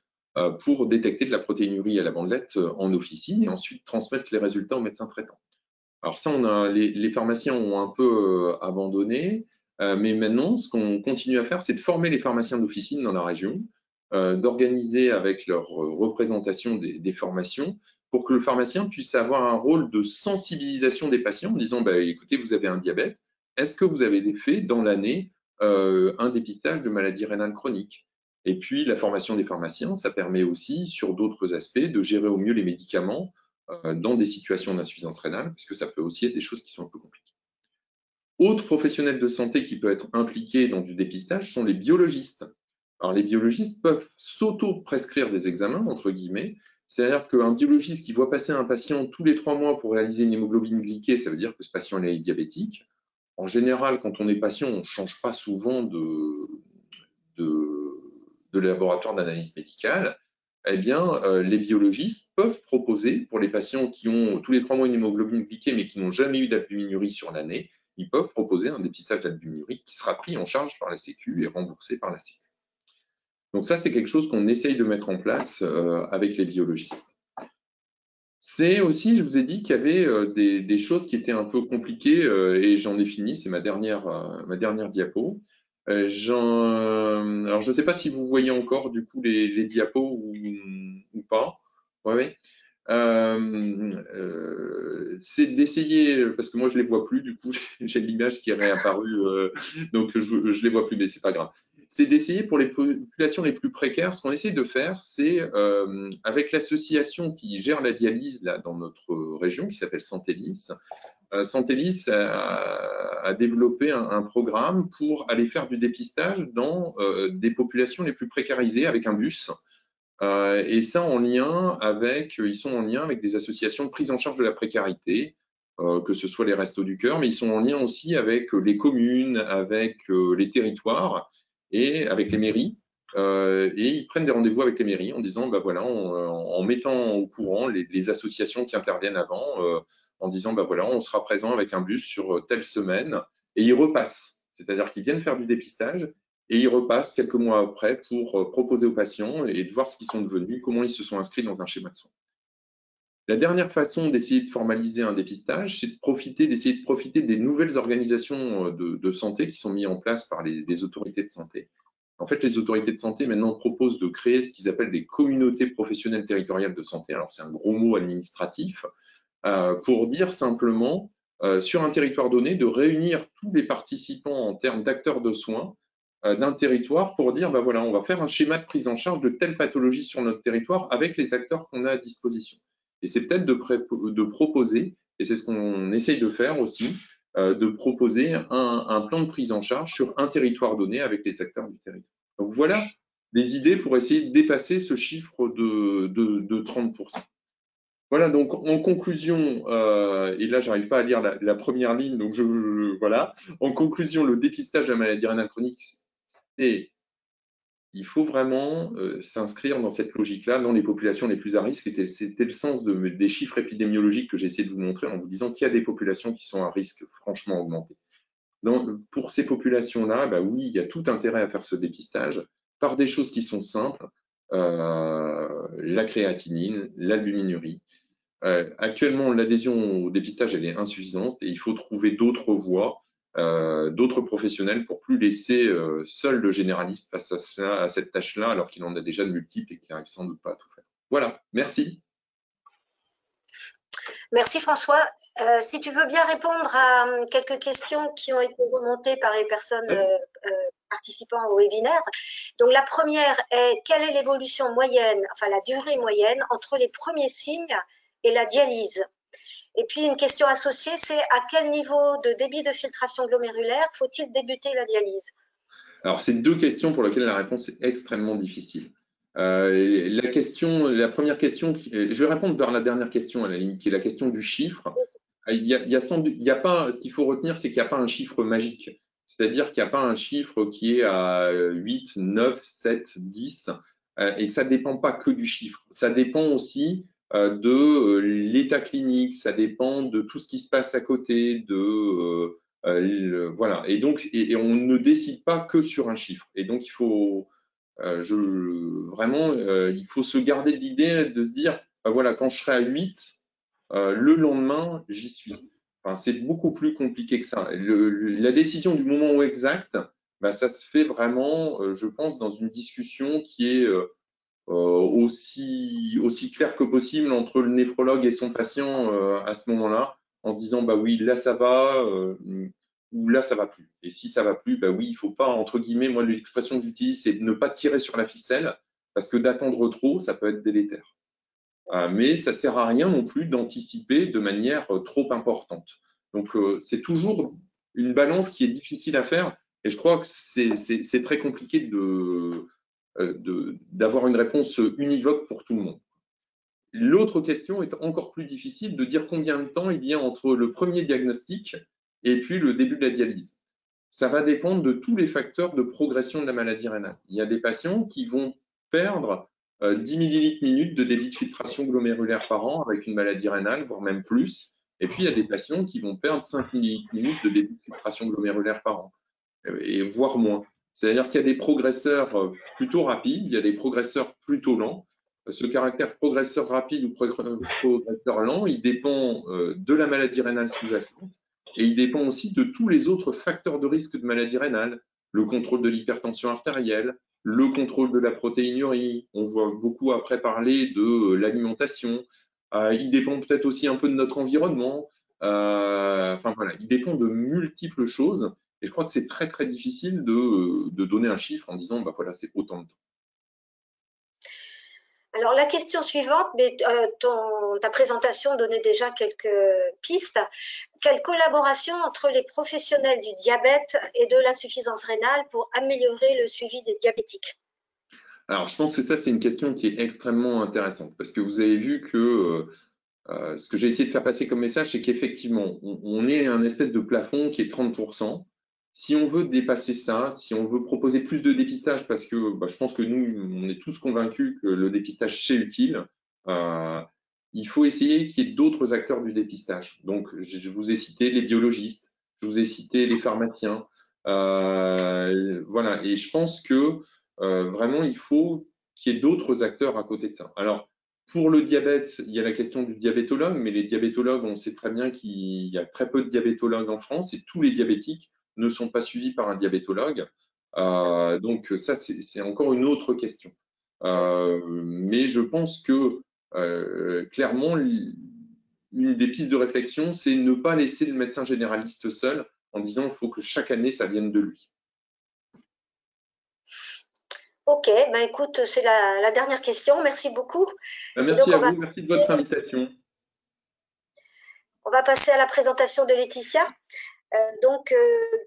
pour détecter de la protéinurie à la bandelette en officine et ensuite transmettre les résultats aux médecins traitants. Alors ça, les pharmaciens ont un peu abandonné, mais maintenant, ce qu'on continue à faire, c'est de former les pharmaciens d'officine dans la région, d'organiser avec leur représentation des formations pour que le pharmacien puisse avoir un rôle de sensibilisation des patients en disant bah, écoutez, vous avez un diabète, est-ce que vous avez fait dans l'année un dépistage de maladie rénale chronique? Et puis, la formation des pharmaciens, ça permet aussi, sur d'autres aspects, de gérer au mieux les médicaments dans des situations d'insuffisance rénale, puisque ça peut aussi être des choses qui sont un peu compliquées. Autre professionnel de santé qui peut être impliqué dans du dépistage sont les biologistes. Alors, les biologistes peuvent s'auto-prescrire des examens, entre guillemets, c'est-à-dire qu'un biologiste qui voit passer un patient tous les 3 mois pour réaliser une hémoglobine glyquée, ça veut dire que ce patient est diabétique. En général, quand on est patient, on ne change pas souvent de laboratoire d'analyse médicale. Eh bien, les biologistes peuvent proposer, pour les patients qui ont tous les 3 mois une hémoglobine glyquée mais qui n'ont jamais eu d'albuminurie sur l'année, ils peuvent proposer un dépistage d'albuminurie qui sera pris en charge par la Sécu et remboursé par la Sécu. Donc ça, c'est quelque chose qu'on essaye de mettre en place avec les biologistes. C'est aussi, je vous ai dit qu'il y avait des choses qui étaient un peu compliquées et j'en ai fini, c'est ma dernière diapo. Alors, je ne sais pas si vous voyez encore du coup les diapos ou pas. Ouais. C'est d'essayer, parce que moi je les vois plus, du coup j'ai l'image qui est réapparue, donc je les vois plus, mais c'est pas grave. C'est d'essayer pour les populations les plus précaires, ce qu'on essaie de faire, c'est avec l'association qui gère la dialyse là, dans notre région, qui s'appelle Santélis. Santélis a développé un programme pour aller faire du dépistage dans des populations les plus précarisées avec un bus. Et ça ils sont en lien avec des associations de prise en charge de la précarité, que ce soit les Restos du Cœur, mais ils sont en lien aussi avec les communes, avec les territoires et avec les mairies. Et ils prennent des rendez-vous avec les mairies en disant, bah voilà, en mettant au courant les associations qui interviennent avant, en disant, bah voilà, on sera présent avec un bus sur telle semaine, et ils repassent. C'est-à-dire qu'ils viennent faire du dépistage et ils repassent quelques mois après pour proposer aux patients et de voir ce qu'ils sont devenus, comment ils se sont inscrits dans un schéma de soins. La dernière façon d'essayer de formaliser un dépistage, c'est d'essayer de profiter des nouvelles organisations de santé qui sont mises en place par les autorités de santé. En fait, les autorités de santé maintenant proposent de créer ce qu'ils appellent des communautés professionnelles territoriales de santé. Alors, c'est un gros mot administratif pour dire simplement, sur un territoire donné, de réunir tous les participants en termes d'acteurs de soins d'un territoire pour dire, ben voilà, on va faire un schéma de prise en charge de telle pathologie sur notre territoire avec les acteurs qu'on a à disposition. Et c'est peut-être de proposer, et c'est ce qu'on essaye de faire aussi, de proposer un plan de prise en charge sur un territoire donné avec les acteurs du territoire. Donc voilà les idées pour essayer de dépasser ce chiffre de 30%. Voilà, donc en conclusion, et là j'arrive pas à lire la première ligne, donc voilà. En conclusion, le dépistage de la maladie rénale chronique, il faut vraiment s'inscrire dans cette logique-là, dans les populations les plus à risque. C'était le sens des chiffres épidémiologiques que j'ai essayé de vous montrer en vous disant qu'il y a des populations qui sont à risque franchement augmenté. Pour ces populations-là, bah oui, il y a tout intérêt à faire ce dépistage par des choses qui sont simples, la créatinine, l'albuminurie. Actuellement, l'adhésion au dépistage, elle est insuffisante et il faut trouver d'autres voies, d'autres professionnels pour plus laisser seul le généraliste face à cette tâche-là, alors qu'il en a déjà de multiples et qu'il n'arrive sans doute pas à tout faire. Voilà, merci. Merci François. Si tu veux bien répondre à quelques questions qui ont été remontées par les personnes participant au webinaire. Donc la première est, quelle est l'évolution moyenne, enfin la durée moyenne entre les premiers signes et la dialyse? Et puis une question associée, c'est à quel niveau de débit de filtration glomérulaire faut-il débuter la dialyse? Alors, c'est deux questions pour lesquelles la réponse est extrêmement difficile. La première question, je vais répondre par la dernière question à la limite, qui est la question du chiffre. Ce qu'il faut retenir, c'est qu'il n'y a pas un chiffre magique. C'est-à-dire qu'il n'y a pas un chiffre qui est à 8, 9, 7, 10, et que ça ne dépend pas que du chiffre. Ça dépend aussi de l'état clinique, ça dépend de tout ce qui se passe à côté, voilà. Et donc, on ne décide pas que sur un chiffre. Et donc, il faut il faut se garder l'idée de se dire, voilà, quand je serai à 8, le lendemain, j'y suis. Enfin, c'est beaucoup plus compliqué que ça. La décision du moment exact, bah, ça se fait vraiment, je pense, dans une discussion qui est aussi claire que possible entre le néphrologue et son patient à ce moment-là, en se disant, bah oui, là ça va, ou là ça va plus. Et si ça va plus, bah oui, il faut pas, entre guillemets, moi l'expression que j'utilise, c'est ne pas tirer sur la ficelle, parce que d'attendre trop, ça peut être délétère. Mais ça sert à rien non plus d'anticiper de manière trop importante. Donc c'est toujours une balance qui est difficile à faire, et je crois que c'est très compliqué d'avoir une réponse univoque pour tout le monde. L'autre question est encore plus difficile, de dire combien de temps il y a entre le premier diagnostic et puis le début de la dialyse. Ça va dépendre de tous les facteurs de progression de la maladie rénale. Il y a des patients qui vont perdre 10 millilitres minutes de débit de filtration glomérulaire par an avec une maladie rénale, voire même plus. Et puis, il y a des patients qui vont perdre 5 millilitres minutes de débit de filtration glomérulaire par an, et voire moins. C'est-à-dire qu'il y a des progresseurs plutôt rapides, il y a des progresseurs plutôt lents. Ce caractère progresseur rapide ou progresseur lent, il dépend de la maladie rénale sous-jacente et il dépend aussi de tous les autres facteurs de risque de maladie rénale, le contrôle de l'hypertension artérielle, le contrôle de la protéinurie. On voit beaucoup après parler de l'alimentation. Il dépend peut-être aussi un peu de notre environnement. Enfin voilà, il dépend de multiples choses. Et je crois que c'est très très difficile de donner un chiffre en disant, bah voilà, c'est autant de temps. Alors la question suivante, mais ta présentation donnait déjà quelques pistes. Quelle collaboration entre les professionnels du diabète et de l'insuffisance rénale pour améliorer le suivi des diabétiques? Alors je pense que ça, c'est une question qui est extrêmement intéressante parce que vous avez vu que ce que j'ai essayé de faire passer comme message, c'est qu'effectivement, on est à un espèce de plafond qui est 30%. Si on veut dépasser ça, si on veut proposer plus de dépistage, parce que bah, je pense que nous, on est tous convaincus que le dépistage, c'est utile, il faut essayer qu'il y ait d'autres acteurs du dépistage. Donc, je vous ai cité les biologistes, je vous ai cité les pharmaciens. Voilà, et je pense que vraiment, il faut qu'il y ait d'autres acteurs à côté de ça. Alors, pour le diabète, il y a la question du diabétologue, mais les diabétologues, on sait très bien qu'il y a très peu de diabétologues en France et tous les diabétiques ne sont pas suivis par un diabétologue. Donc ça, c'est encore une autre question. Mais je pense que clairement, une des pistes de réflexion, c'est ne pas laisser le médecin généraliste seul en disant qu'il faut que chaque année, ça vienne de lui. Ok, ben écoute, c'est la dernière question. Merci beaucoup. Merci à vous, merci de votre invitation. On va passer à la présentation de Laetitia,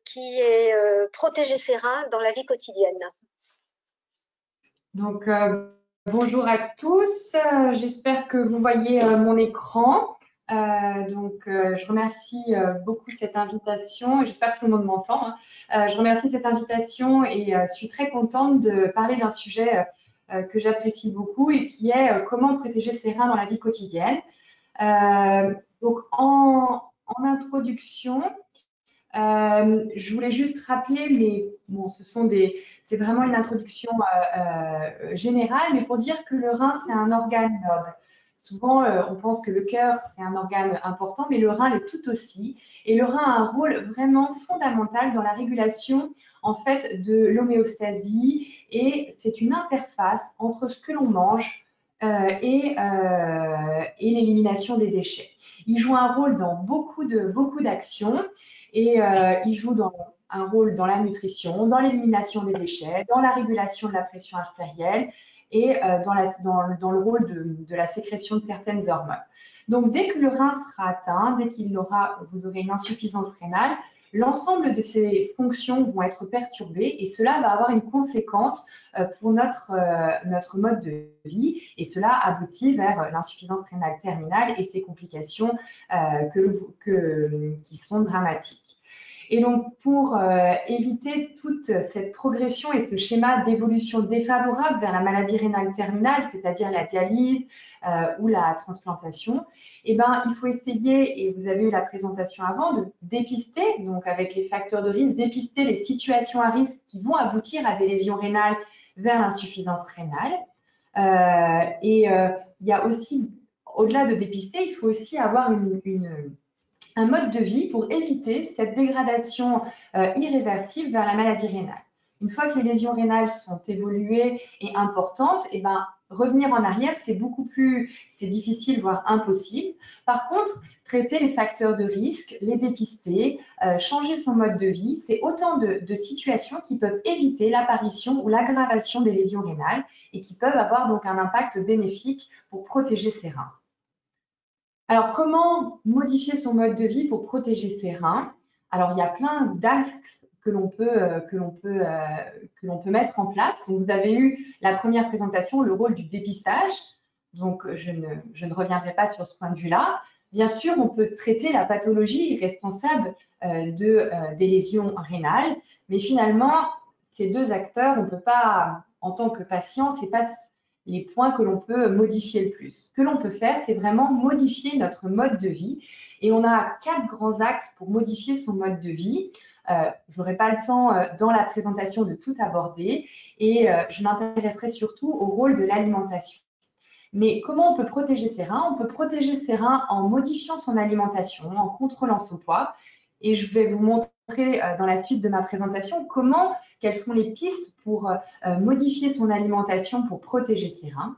qui est protéger ses reins dans la vie quotidienne. Donc, Bonjour à tous, j'espère que vous voyez mon écran. Je remercie beaucoup cette invitation et j'espère que tout le monde m'entend. Je remercie cette invitation et suis très contente de parler d'un sujet que j'apprécie beaucoup et qui est comment protéger ses reins dans la vie quotidienne. En introduction, je voulais juste rappeler, mais bon, c'est vraiment une introduction générale, mais pour dire que le rein, c'est un organe noble. Souvent, on pense que le cœur, c'est un organe important, mais le rein l'est tout aussi. Et le rein a un rôle vraiment fondamental dans la régulation, en fait, de l'homéostasie. Et c'est une interface entre ce que l'on mange et l'élimination des déchets. Il joue un rôle dans beaucoup d'actions. Et il joue un rôle dans la nutrition, dans l'élimination des déchets, dans la régulation de la pression artérielle et dans le rôle de la sécrétion de certaines hormones. Donc, dès que le rein sera atteint, dès vous aurez une insuffisance rénale, l'ensemble de ces fonctions vont être perturbées et cela va avoir une conséquence pour notre mode de vie et cela aboutit vers l'insuffisance rénale terminale et ses complications qui sont dramatiques. Et donc, pour éviter toute cette progression et ce schéma d'évolution défavorable vers la maladie rénale terminale, c'est-à-dire la dialyse ou la transplantation, eh ben, il faut essayer, et vous avez eu la présentation avant, de dépister, donc avec les facteurs de risque, dépister les situations à risque qui vont aboutir à des lésions rénales vers l'insuffisance rénale. Il y a aussi, au-delà de dépister, il faut aussi avoir un mode de vie pour éviter cette dégradation irréversible vers la maladie rénale. Une fois que les lésions rénales sont évoluées et importantes, eh ben, revenir en arrière, c'est difficile, voire impossible. Par contre, traiter les facteurs de risque, les dépister, changer son mode de vie, c'est autant de situations qui peuvent éviter l'apparition ou l'aggravation des lésions rénales et qui peuvent avoir donc un impact bénéfique pour protéger ses reins. Alors, comment modifier son mode de vie pour protéger ses reins? Alors, il y a plein d'axes que l'on peut mettre en place. Donc, vous avez eu la première présentation, le rôle du dépistage. Donc, je ne reviendrai pas sur ce point de vue-là. Bien sûr, on peut traiter la pathologie responsable des lésions rénales, mais finalement, ces deux acteurs, on ne peut pas, en tant que patient, c'est pas les points que l'on peut modifier le plus. Ce que l'on peut faire, c'est vraiment modifier notre mode de vie. Et on a 4 grands axes pour modifier son mode de vie. Je n'aurai pas le temps dans la présentation de tout aborder et je m'intéresserai surtout au rôle de l'alimentation. Mais comment on peut protéger ses reins? On peut protéger ses reins en modifiant son alimentation, en contrôlant son poids. Et je vais vous montrer dans la suite de ma présentation quelles sont les pistes pour modifier son alimentation pour protéger ses reins.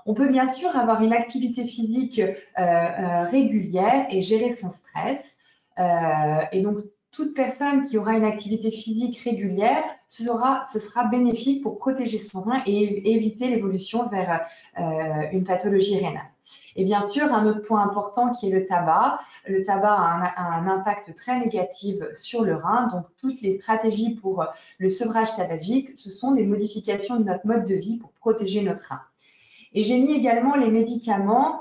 On peut bien sûr avoir une activité physique régulière et gérer son stress. Et donc, toute personne qui aura une activité physique régulière, ce sera bénéfique pour protéger son rein et éviter l'évolution vers une pathologie rénale. Et bien sûr, un autre point important qui est le tabac. Le tabac a un impact très négatif sur le rein. Donc, toutes les stratégies pour le sevrage tabagique, ce sont des modifications de notre mode de vie pour protéger notre rein. Et j'ai mis également les médicaments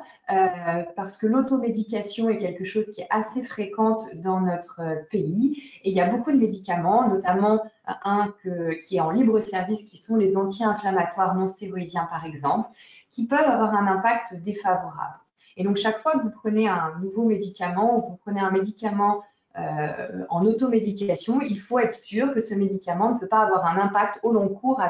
parce que l'automédication est quelque chose qui est assez fréquente dans notre pays. Et il y a beaucoup de médicaments, notamment un qui est en libre service, qui sont les anti-inflammatoires non stéroïdiens, par exemple, qui peuvent avoir un impact défavorable. Et donc, chaque fois que vous prenez un nouveau médicament ou que vous prenez un médicament en automédication, il faut être sûr que ce médicament ne peut pas avoir un impact au long cours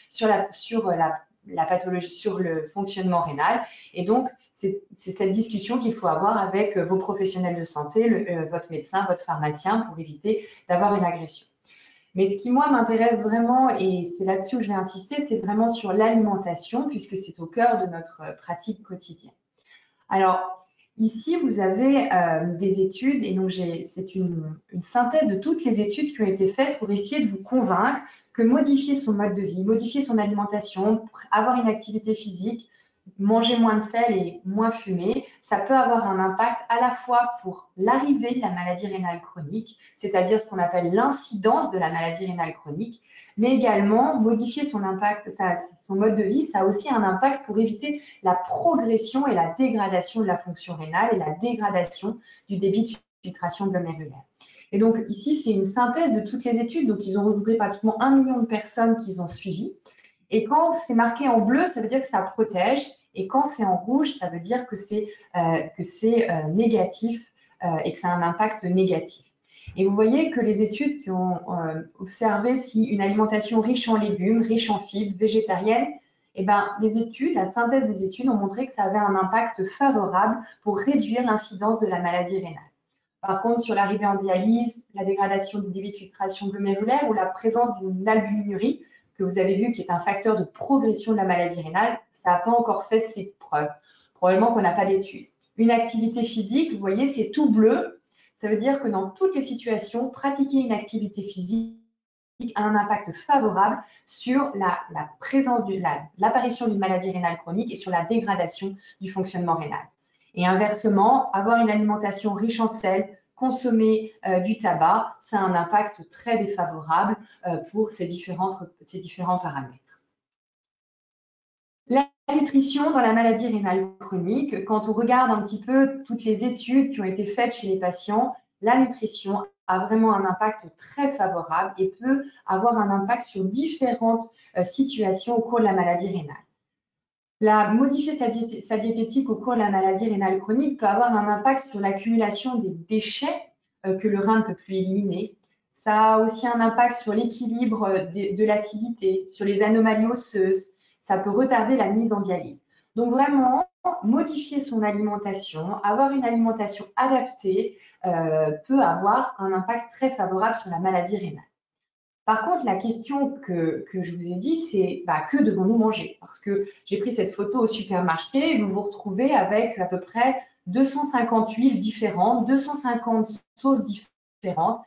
sur la pathologie, sur le fonctionnement rénal. Et donc, c'est cette discussion qu'il faut avoir avec vos professionnels de santé, votre médecin, votre pharmacien, pour éviter d'avoir une agression. Mais ce qui, moi, m'intéresse vraiment, et c'est là-dessus que je vais insister, c'est vraiment sur l'alimentation, puisque c'est au cœur de notre pratique quotidienne. Alors, ici, vous avez des études, et donc c'est une synthèse de toutes les études qui ont été faites pour essayer de vous convaincre que modifier son mode de vie, modifier son alimentation, avoir une activité physique manger moins de sel et moins fumer, ça peut avoir un impact à la fois pour l'arrivée de la maladie rénale chronique, c'est-à-dire ce qu'on appelle l'incidence de la maladie rénale chronique, mais également modifier son impact, son mode de vie, ça a aussi un impact pour éviter la progression et la dégradation de la fonction rénale et la dégradation du débit de filtration glomérulaire. Et donc ici, c'est une synthèse de toutes les études, donc ils ont regroupé pratiquement 1 million de personnes qu'ils ont suivies. Et quand c'est marqué en bleu, ça veut dire que ça protège. Et quand c'est en rouge, ça veut dire que c'est négatif et que ça a un impact négatif. Et vous voyez que les études qui ont observé si une alimentation riche en légumes, riche en fibres, végétarienne, eh ben, la synthèse des études ont montré que ça avait un impact favorable pour réduire l'incidence de la maladie rénale. Par contre, sur l'arrivée en dialyse, la dégradation du débit de filtration glomérulaire ou la présence d'une albuminurie, que vous avez vu qui est un facteur de progression de la maladie rénale, ça n'a pas encore fait ses preuves. Probablement qu'on n'a pas d'études. Une activité physique, vous voyez, c'est tout bleu. Ça veut dire que dans toutes les situations, pratiquer une activité physique a un impact favorable sur l'apparition d'une maladie rénale chronique et sur la dégradation du fonctionnement rénal. Et inversement, avoir une alimentation riche en sel, consommer du tabac, ça a un impact très défavorable pour ces différents paramètres. La nutrition dans la maladie rénale chronique, quand on regarde un petit peu toutes les études qui ont été faites chez les patients, la nutrition a vraiment un impact très favorable et peut avoir un impact sur différentes situations au cours de la maladie rénale. Modifier sa diététique au cours de la maladie rénale chronique peut avoir un impact sur l'accumulation des déchets que le rein ne peut plus éliminer. Ça a aussi un impact sur l'équilibre de l'acidité, sur les anomalies osseuses. Ça peut retarder la mise en dialyse. Donc vraiment, modifier son alimentation, avoir une alimentation adaptée peut avoir un impact très favorable sur la maladie rénale. Par contre, la question que je vous ai dit, c'est que devons-nous manger? Parce que j'ai pris cette photo au supermarché et vous vous retrouvez avec à peu près 250 huiles différentes, 250 sauces différentes.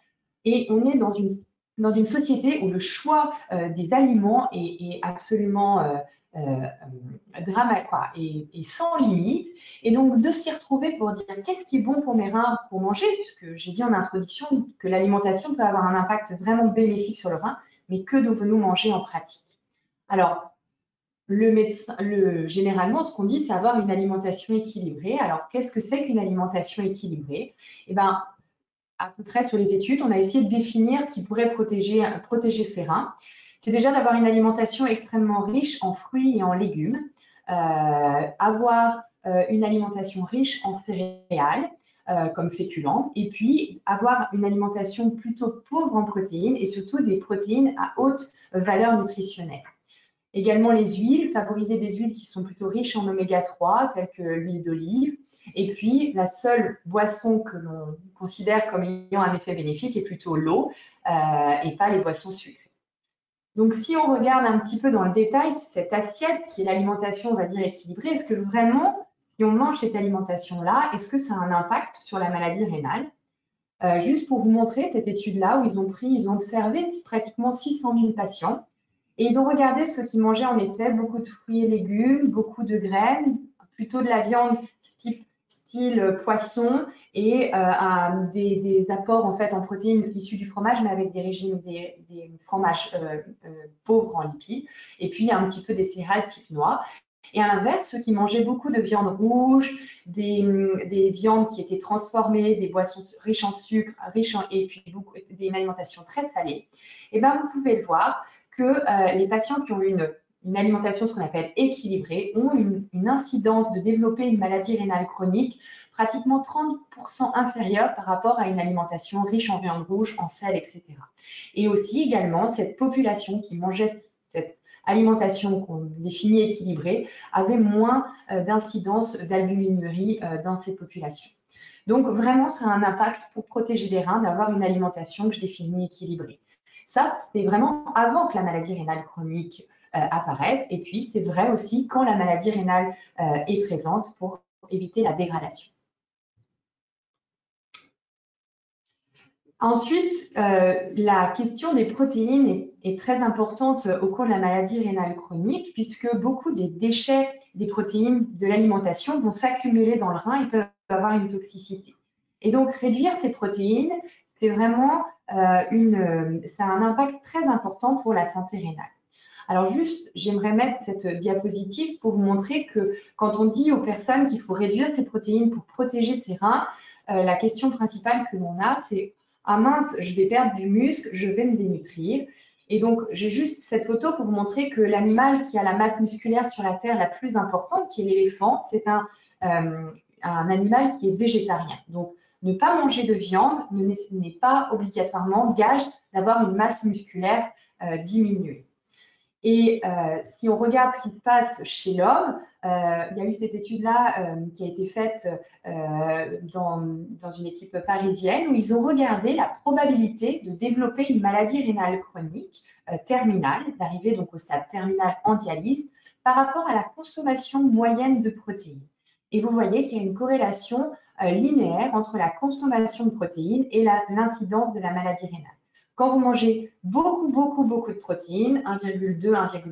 Et on est dans une société où le choix des aliments est absolument et sans limite. Et donc, de s'y retrouver pour dire qu'est-ce qui est bon pour mes reins pour manger, puisque j'ai dit en introduction que l'alimentation peut avoir un impact vraiment bénéfique sur le rein, mais que devons-nous manger en pratique? Alors, généralement, ce qu'on dit, c'est avoir une alimentation équilibrée. Alors, qu'est-ce que c'est qu'une alimentation équilibrée? Eh bien, à peu près sur les études, on a essayé de définir ce qui pourrait protéger ses reins. C'est déjà d'avoir une alimentation extrêmement riche en fruits et en légumes, avoir une alimentation riche en céréales comme féculents, et puis avoir une alimentation plutôt pauvre en protéines et surtout des protéines à haute valeur nutritionnelle. Également les huiles, favoriser des huiles qui sont plutôt riches en oméga 3, telles que l'huile d'olive. Et puis, la seule boisson que l'on considère comme ayant un effet bénéfique est plutôt l'eau et pas les boissons sucrées. Donc, si on regarde un petit peu dans le détail cette assiette qui est l'alimentation, on va dire, équilibrée, est-ce que vraiment, si on mange cette alimentation-là, est-ce que ça a un impact sur la maladie rénale? Juste pour vous montrer cette étude-là où ils ont observé pratiquement 600 000 patients. Et ils ont regardé ceux qui mangeaient en effet beaucoup de fruits et légumes, beaucoup de graines, plutôt de la viande style poisson et des apports en fait en protéines issues du fromage, mais avec des régimes des fromages pauvres en lipides, et puis un petit peu des céréales type noix. Et à l'inverse, ceux qui mangeaient beaucoup de viande rouge, des viandes qui étaient transformées, des boissons riches en sucre, et puis une alimentation très salée, et ben vous pouvez le voir que les patients qui ont une alimentation, ce qu'on appelle équilibrée, ont une incidence de développer une maladie rénale chronique pratiquement 30% inférieure par rapport à une alimentation riche en viande rouge, en sel, etc. Et aussi également, cette population qui mangeait cette alimentation qu'on définit équilibrée avait moins d'incidence d'albuminurie dans ces populations. Donc vraiment, ça a un impact pour protéger les reins d'avoir une alimentation que je définis équilibrée. Ça, c'est vraiment avant que la maladie rénale chronique apparaisse. Et puis, c'est vrai aussi quand la maladie rénale est présente pour éviter la dégradation. Ensuite, la question des protéines est très importante au cours de la maladie rénale chronique, puisque beaucoup des déchets des protéines de l'alimentation vont s'accumuler dans le rein et peuvent avoir une toxicité. Et donc, réduire ces protéines, c'est vraiment ça a un impact très important pour la santé rénale. Alors juste, j'aimerais mettre cette diapositive pour vous montrer que quand on dit aux personnes qu'il faut réduire ces protéines pour protéger ses reins, la question principale que l'on a, c'est « Ah mince, je vais perdre du muscle, je vais me dénutrir ». Et donc, j'ai juste cette photo pour vous montrer que l'animal qui a la masse musculaire sur la Terre la plus importante, qui est l'éléphant, c'est un animal qui est végétarien. Donc, ne pas manger de viande n'est pas obligatoirement gage d'avoir une masse musculaire diminuée. Et si on regarde ce qui se passe chez l'homme, il y a eu cette étude-là qui a été faite dans une équipe parisienne où ils ont regardé la probabilité de développer une maladie rénale chronique terminale, d'arriver donc au stade terminal en dialyse, par rapport à la consommation moyenne de protéines. Et vous voyez qu'il y a une corrélation linéaire entre la consommation de protéines et l'incidence de la maladie rénale. Quand vous mangez beaucoup de protéines, 1,2, 1,3 g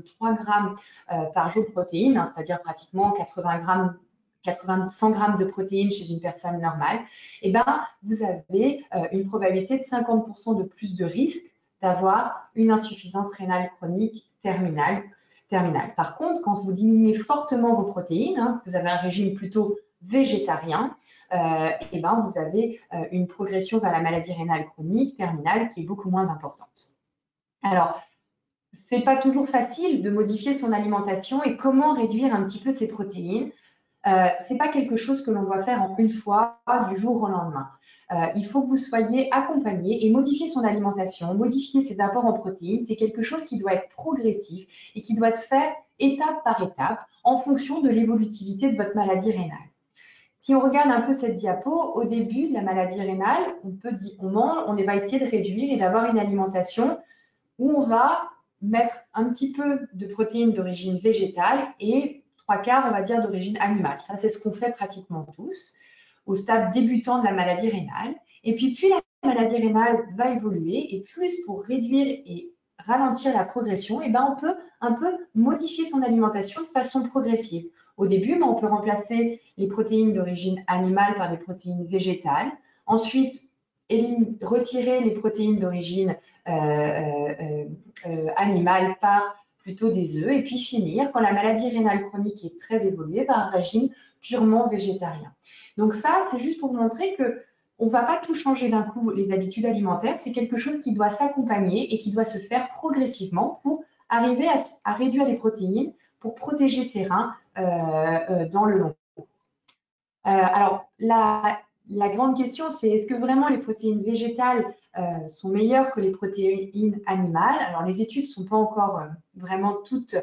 par jour de protéines, hein, c'est-à-dire pratiquement 100 grammes de protéines chez une personne normale, eh ben, vous avez une probabilité de 50% de plus de risque d'avoir une insuffisance rénale chronique terminale. Par contre, quand vous diminuez fortement vos protéines, hein, vous avez un régime plutôt végétarien, et ben vous avez une progression vers la maladie rénale chronique terminale qui est beaucoup moins importante. Alors, c'est pas toujours facile de modifier son alimentation et comment réduire un petit peu ses protéines. C'est pas quelque chose que l'on doit faire en une fois du jour au lendemain. Il faut que vous soyez accompagné et modifier son alimentation, modifier ses apports en protéines, c'est quelque chose qui doit être progressif et qui doit se faire étape par étape en fonction de l'évolutivité de votre maladie rénale. Si on regarde un peu cette diapo, au début de la maladie rénale, on va essayer de réduire et d'avoir une alimentation où on va mettre un petit peu de protéines d'origine végétale et 3/4, on va dire, d'origine animale. Ça, c'est ce qu'on fait pratiquement tous au stade débutant de la maladie rénale. Et puis, plus la maladie rénale va évoluer et plus pour réduire et ralentir la progression, eh ben, on peut un peu modifier son alimentation de façon progressive. Au début, on peut remplacer les protéines d'origine animale par des protéines végétales. Ensuite, retirer les protéines d'origine animale par plutôt des œufs. Et puis finir, quand la maladie rénale chronique est très évoluée, par un régime purement végétarien. Donc ça, c'est juste pour vous montrer que on ne va pas tout changer d'un coup, les habitudes alimentaires. C'est quelque chose qui doit s'accompagner et qui doit se faire progressivement pour arriver à réduire les protéines pour protéger ses reins dans le long cours. Alors, la grande question, c'est est-ce que vraiment les protéines végétales sont meilleures que les protéines animales? Alors, les études ne sont pas encore vraiment toutes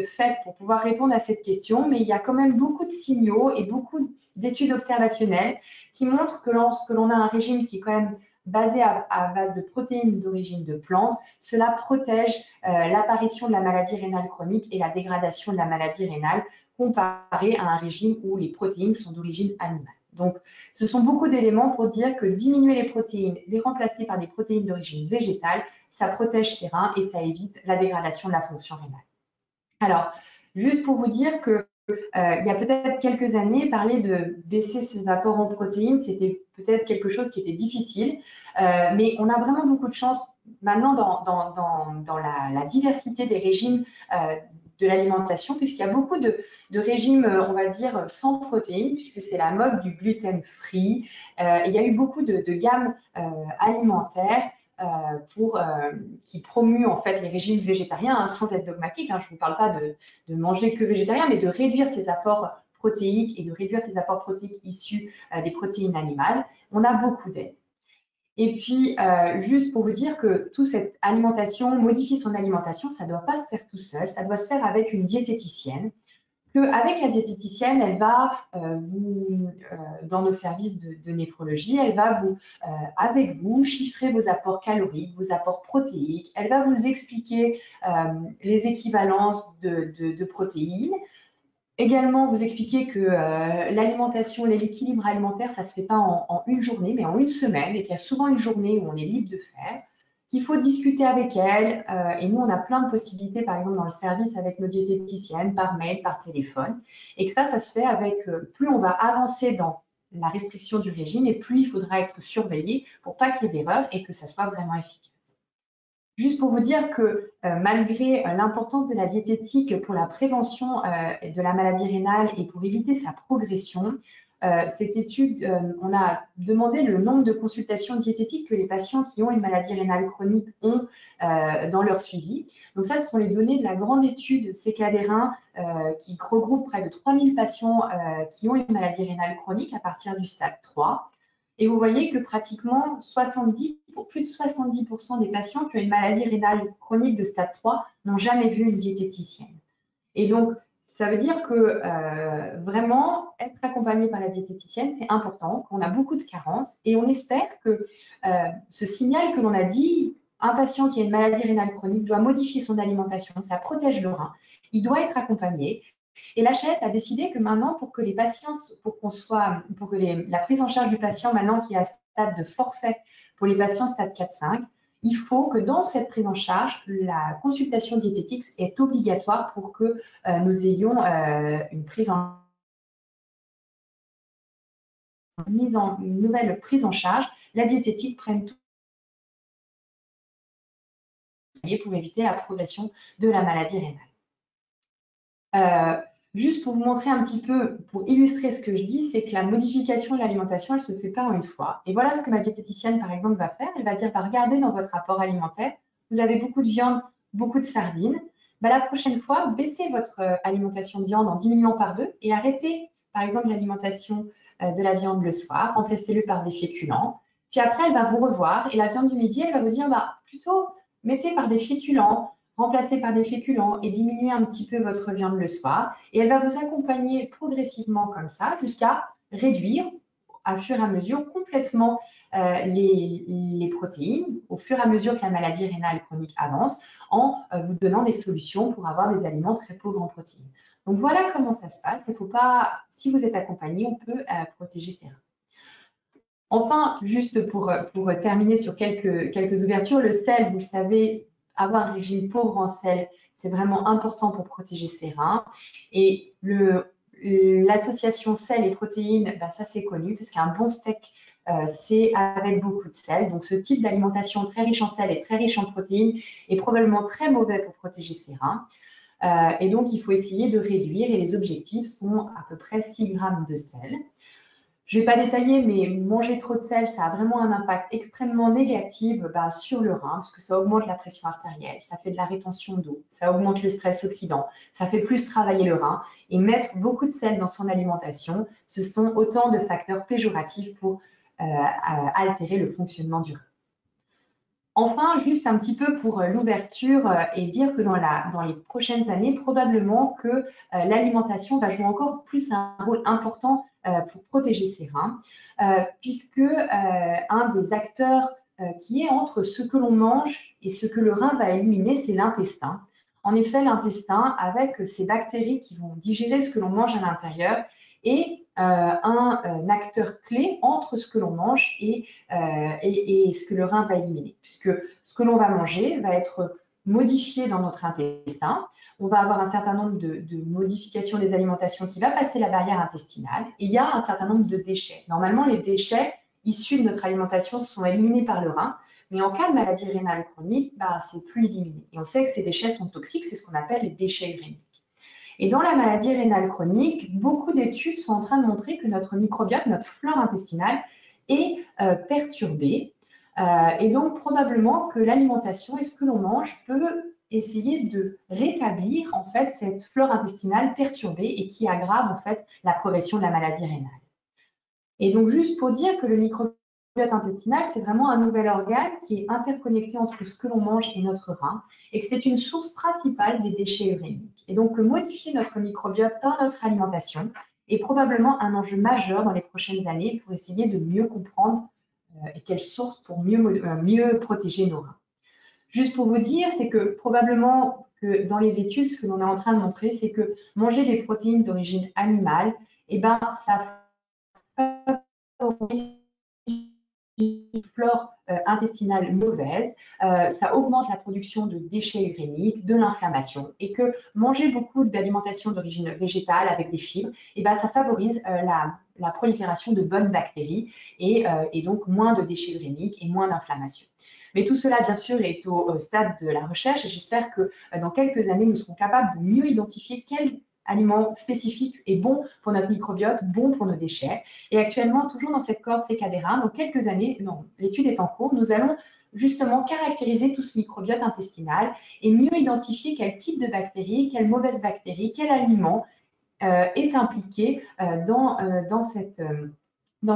faites pour pouvoir répondre à cette question, mais il y a quand même beaucoup de signaux et beaucoup d'études observationnelles qui montrent que lorsque l'on a un régime qui est quand même basé à base de protéines d'origine de plantes, cela protège l'apparition de la maladie rénale chronique et la dégradation de la maladie rénale comparé à un régime où les protéines sont d'origine animale. Donc, ce sont beaucoup d'éléments pour dire que diminuer les protéines, les remplacer par des protéines d'origine végétale, ça protège ses reins et ça évite la dégradation de la fonction rénale. Alors, juste pour vous dire que il y a peut-être quelques années, parler de baisser ses apports en protéines, c'était peut-être quelque chose qui était difficile, mais on a vraiment beaucoup de chance maintenant dans la diversité des régimes de l'alimentation, puisqu'il y a beaucoup de régimes, on va dire, sans protéines, puisque c'est la mode du gluten-free. Il y a eu beaucoup de gammes alimentaires qui promuent en fait les régimes végétariens, hein, sans être dogmatique. Hein, je ne vous parle pas de manger que végétarien, mais de réduire ses apports protéiques et de réduire ses apports protéiques issus des protéines animales. On a beaucoup d'aides. Et puis, juste pour vous dire que toute cette alimentation, modifier son alimentation, ça ne doit pas se faire tout seul, ça doit se faire avec une diététicienne. Qu'avec la diététicienne, elle va dans nos services de néphrologie, elle va avec vous chiffrer vos apports caloriques, vos apports protéiques. Elle va vous expliquer les équivalences de protéines. Également, vous expliquer que l'alimentation, l'équilibre alimentaire, ça ne se fait pas en une journée, mais en une semaine, et qu'il y a souvent une journée où on est libre de faire, qu'il faut discuter avec elle. Et nous, on a plein de possibilités, par exemple, dans le service avec nos diététiciennes, par mail, par téléphone, et que ça se fait avec, plus on va avancer dans la restriction du régime, et plus il faudra être surveillé pour pas qu'il y ait d'erreur et que ça soit vraiment efficace. Juste pour vous dire que malgré l'importance de la diététique pour la prévention de la maladie rénale et pour éviter sa progression, cette étude, on a demandé le nombre de consultations diététiques que les patients qui ont une maladie rénale chronique ont dans leur suivi. Donc ça, ce sont les données de la grande étude CKD-RIN qui regroupe près de 3000 patients qui ont une maladie rénale chronique à partir du stade 3. Et vous voyez que pratiquement plus de 70% des patients qui ont une maladie rénale chronique de stade 3 n'ont jamais vu une diététicienne. Et donc, ça veut dire que vraiment, être accompagné par la diététicienne, c'est important, qu'on a beaucoup de carences. Et on espère que ce signal que l'on a dit, un patient qui a une maladie rénale chronique doit modifier son alimentation, ça protège le rein, il doit être accompagné. Et l'HAS a décidé que maintenant, pour que les patients, la prise en charge du patient maintenant qui est à stade de forfait pour les patients stade 4-5, il faut que dans cette prise en charge, la consultation diététique est obligatoire pour que nous ayons une nouvelle prise en charge. La diététique prenne tout pour éviter la progression de la maladie rénale. Juste pour vous montrer un petit peu, pour illustrer ce que je dis, c'est que la modification de l'alimentation, elle ne se fait pas en une fois. Et voilà ce que ma diététicienne, par exemple, va faire. Elle va dire, regardez dans votre rapport alimentaire, vous avez beaucoup de viande, beaucoup de sardines. La prochaine fois, baissez votre alimentation de viande en diminuant par 2 et arrêtez, par exemple, l'alimentation de la viande le soir, remplacez-le par des féculents. Puis après, elle va vous revoir et la viande du midi, elle va vous dire, plutôt, mettez par des féculents, remplacer par des féculents et diminuer un petit peu votre viande le soir. Et elle va vous accompagner progressivement comme ça jusqu'à réduire à fur et à mesure complètement les protéines au fur et à mesure que la maladie rénale chronique avance en vous donnant des solutions pour avoir des aliments très pauvres en protéines. Donc voilà comment ça se passe. Il faut pas, si vous êtes accompagné, on peut protéger ses reins. Enfin, juste pour terminer sur quelques ouvertures, le sel, vous le savez, avoir un régime pauvre en sel, c'est vraiment important pour protéger ses reins. Et l'association sel et protéines, ça c'est connu, parce qu'un bon steak, c'est avec beaucoup de sel. Donc ce type d'alimentation très riche en sel et très riche en protéines est probablement très mauvais pour protéger ses reins. Et donc il faut essayer de réduire, et les objectifs sont à peu près 6 grammes de sel. Je ne vais pas détailler, mais manger trop de sel, ça a vraiment un impact extrêmement négatif sur le rein, parce que ça augmente la pression artérielle, ça fait de la rétention d'eau, ça augmente le stress oxydant, ça fait plus travailler le rein. Et mettre beaucoup de sel dans son alimentation, ce sont autant de facteurs péjoratifs pour altérer le fonctionnement du rein. Enfin, juste un petit peu pour l'ouverture et dire que dans les prochaines années, probablement que l'alimentation va jouer encore plus un rôle important pour protéger ses reins, puisque un des acteurs qui est entre ce que l'on mange et ce que le rein va éliminer, c'est l'intestin. En effet, l'intestin, avec ces bactéries qui vont digérer ce que l'on mange à l'intérieur, est un acteur clé entre ce que l'on mange et ce que le rein va éliminer, puisque ce que l'on va manger va être modifié dans notre intestin. On va avoir un certain nombre de modifications des alimentations qui va passer la barrière intestinale, et il y a un certain nombre de déchets. Normalement, les déchets issus de notre alimentation sont éliminés par le rein, mais en cas de maladie rénale chronique, c'est plus éliminé. Et on sait que ces déchets sont toxiques, c'est ce qu'on appelle les déchets uriniques. Et dans la maladie rénale chronique, beaucoup d'études sont en train de montrer que notre microbiote, notre flore intestinale, est perturbée. Et donc, probablement que l'alimentation et ce que l'on mange peut essayer de rétablir en fait cette flore intestinale perturbée et qui aggrave en fait la progression de la maladie rénale. Et donc, juste pour dire que le microbiote intestinal, c'est vraiment un nouvel organe qui est interconnecté entre ce que l'on mange et notre rein, et que c'est une source principale des déchets uriniques. Et donc, modifier notre microbiote par notre alimentation est probablement un enjeu majeur dans les prochaines années pour essayer de mieux comprendre et quelles sources pour mieux protéger nos reins. Juste pour vous dire, c'est que probablement que dans les études, ce que l'on est en train de montrer, c'est que manger des protéines d'origine animale, eh ben, ça favorise une flore intestinale mauvaise, ça augmente la production de déchets uréniques, de l'inflammation, et que manger beaucoup d'alimentation d'origine végétale avec des fibres, eh ben, ça favorise la prolifération de bonnes bactéries et donc moins de déchets uréniques et moins d'inflammation. Mais tout cela, bien sûr, est au stade de la recherche et j'espère que dans quelques années, nous serons capables de mieux identifier quels aliments spécifiques et bons pour notre microbiote, bons pour nos déchets. Et actuellement, toujours dans cette cohorte CKD1, dans quelques années, l'étude est en cours, nous allons justement caractériser tout ce microbiote intestinal et mieux identifier quel type de bactéries, quelles mauvaises bactéries, quel aliment est impliqué dans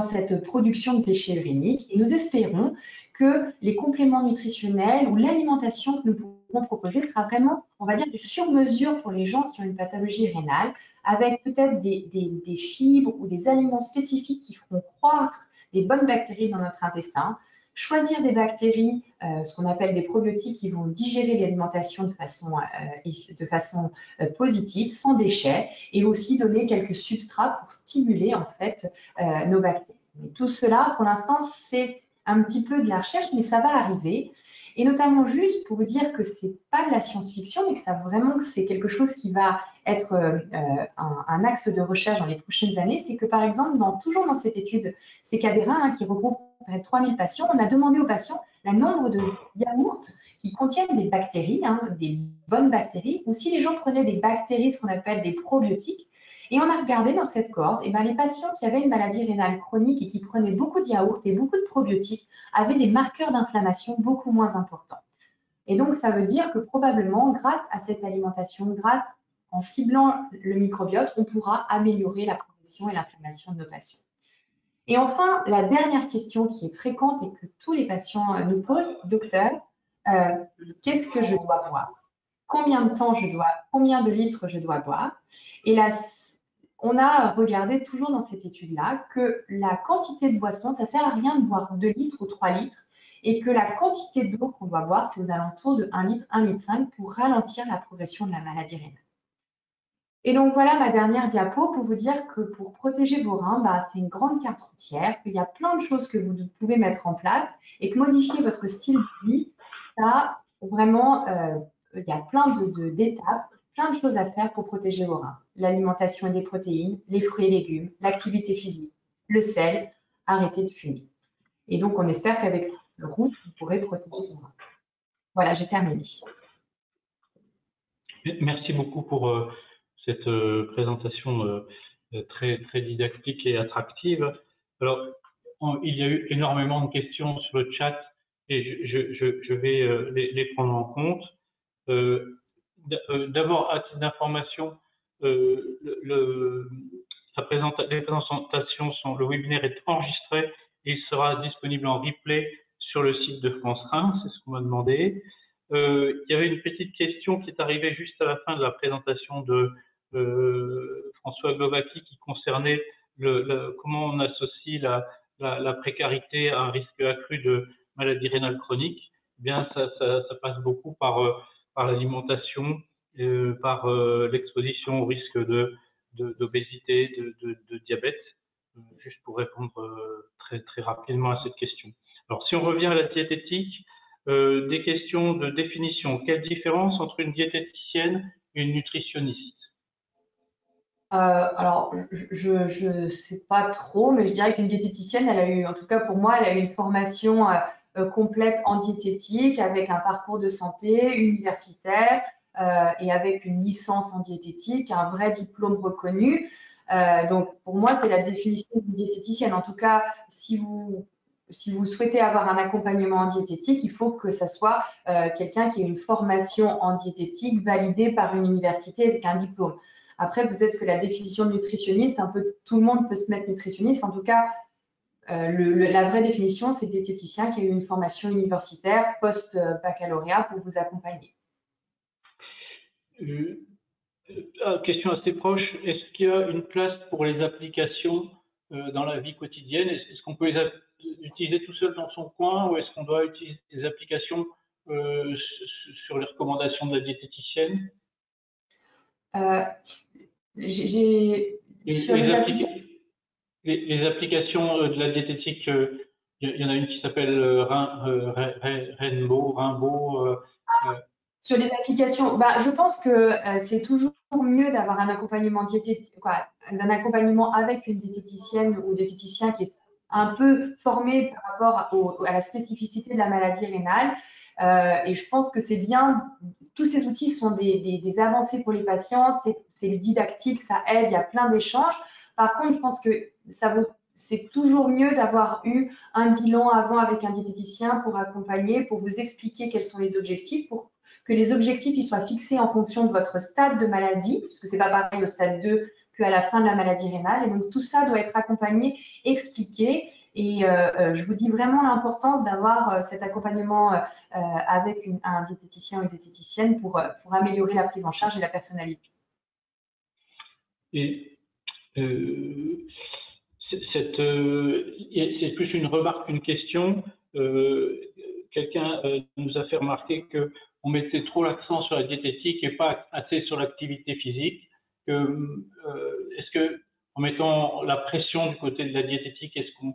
cette production de déchets uréniques. Et nous espérons que les compléments nutritionnels ou l'alimentation que nous pourrons proposer sera vraiment, on va dire, du sur-mesure pour les gens qui ont une pathologie rénale, avec peut-être des fibres ou des aliments spécifiques qui feront croître les bonnes bactéries dans notre intestin, choisir des bactéries, ce qu'on appelle des probiotiques, qui vont digérer l'alimentation de façon positive, sans déchets, et aussi donner quelques substrats pour stimuler en fait nos bactéries. Mais tout cela, pour l'instant, c'est un petit peu de la recherche, mais ça va arriver. Et notamment juste pour vous dire que c'est pas de la science-fiction, mais que ça vraiment c'est quelque chose qui va être un axe de recherche dans les prochaines années, c'est que par exemple, toujours dans cette étude CKD1 qui regroupe près de 3000 patients, on a demandé aux patients le nombre de yaourts qui contiennent des bactéries, des bonnes bactéries, ou si les gens prenaient des bactéries, ce qu'on appelle des probiotiques. Et on a regardé dans cette cohorte, et les patients qui avaient une maladie rénale chronique et qui prenaient beaucoup de yaourts et beaucoup de probiotiques avaient des marqueurs d'inflammation beaucoup moins importants. Et donc, ça veut dire que probablement, grâce à cette alimentation, en ciblant le microbiote, on pourra améliorer la progression et l'inflammation de nos patients. Et enfin, la dernière question qui est fréquente et que tous les patients nous posent, docteur, qu'est-ce que je dois boire? Combien de litres je dois boire? Et là, on a regardé toujours dans cette étude-là que la quantité de boisson, ça ne sert à rien de boire 2 litres ou 3 litres et que la quantité d'eau qu'on doit boire, c'est aux alentours de 1 litre, 1,5 litre pour ralentir la progression de la maladie rénale. Et donc voilà ma dernière diapo pour vous dire que pour protéger vos reins, c'est une grande carte routière, qu'il y a plein de choses que vous pouvez mettre en place et que modifier votre style de vie, ça vraiment, il y a plein d'étapes, plein de choses à faire pour protéger vos reins. L'alimentation et des protéines, les fruits et légumes, l'activité physique, le sel, arrêter de fumer. Et donc on espère qu'avec cette route, vous pourrez protéger vos reins. Voilà, j'ai terminé. Merci beaucoup pour cette présentation très didactique et attractive. Alors, il y a eu énormément de questions sur le chat et je vais les prendre en compte. D'abord, à titre d'information, les présentations le webinaire est enregistré et il sera disponible en replay sur le site de France Rein, c'est ce qu'on m'a demandé. Il y avait une petite question qui est arrivée juste à la fin de la présentation de François Glowacki qui concernait comment on associe la précarité à un risque accru de maladie rénale chronique. Eh bien, ça passe beaucoup par l'alimentation, par l'exposition au risque d'obésité, de diabète, juste pour répondre très rapidement à cette question. Alors, si on revient à la diététique, des questions de définition. Quelle différence entre une diététicienne et une nutritionniste? Alors, je ne sais pas trop, mais je dirais qu'une diététicienne, elle a eu, en tout cas pour moi, elle a eu une formation complète en diététique avec un parcours de santé universitaire et avec une licence en diététique, un vrai diplôme reconnu. Donc, pour moi, c'est la définition d'une diététicienne. En tout cas, si vous souhaitez avoir un accompagnement en diététique, il faut que ça soit quelqu'un qui ait une formation en diététique validée par une université avec un diplôme. Après, peut-être que la définition de nutritionniste, un peu tout le monde peut se mettre nutritionniste. En tout cas, la vraie définition, c'est diététicien qui a eu une formation universitaire post-baccalauréat pour vous accompagner. Question assez proche, est-ce qu'il y a une place pour les applications dans la vie quotidienne? Est-ce qu'on peut les utiliser tout seul dans son coin ou est-ce qu'on doit utiliser des applications sur les recommandations de la diététicienne? Sur les applications. Les applications de la diététique, il y en a une qui s'appelle Rainbow. Sur les applications, je pense que c'est toujours mieux d'avoir un accompagnement diététique, un accompagnement avec une diététicienne ou diététicien qui est un peu formé par rapport à la spécificité de la maladie rénale. Et je pense que c'est bien, tous ces outils sont des avancées pour les patients, c'est didactique, ça aide, il y a plein d'échanges. Par contre, je pense que c'est toujours mieux d'avoir eu un bilan avant avec un diététicien pour accompagner, pour vous expliquer quels sont les objectifs, pour que les objectifs ils soient fixés en fonction de votre stade de maladie, parce que c'est pas pareil au stade 2 qu'à la fin de la maladie rénale. Et donc, tout ça doit être accompagné, expliqué. Et je vous dis vraiment l'importance d'avoir cet accompagnement avec un diététicien ou une diététicienne pour améliorer la prise en charge et la personnalité. Et c'est plus une remarque qu'une question. Quelqu'un nous a fait remarquer qu'on mettait trop l'accent sur la diététique et pas assez sur l'activité physique. Est-ce que, en mettant la pression du côté de la diététique, est-ce qu'on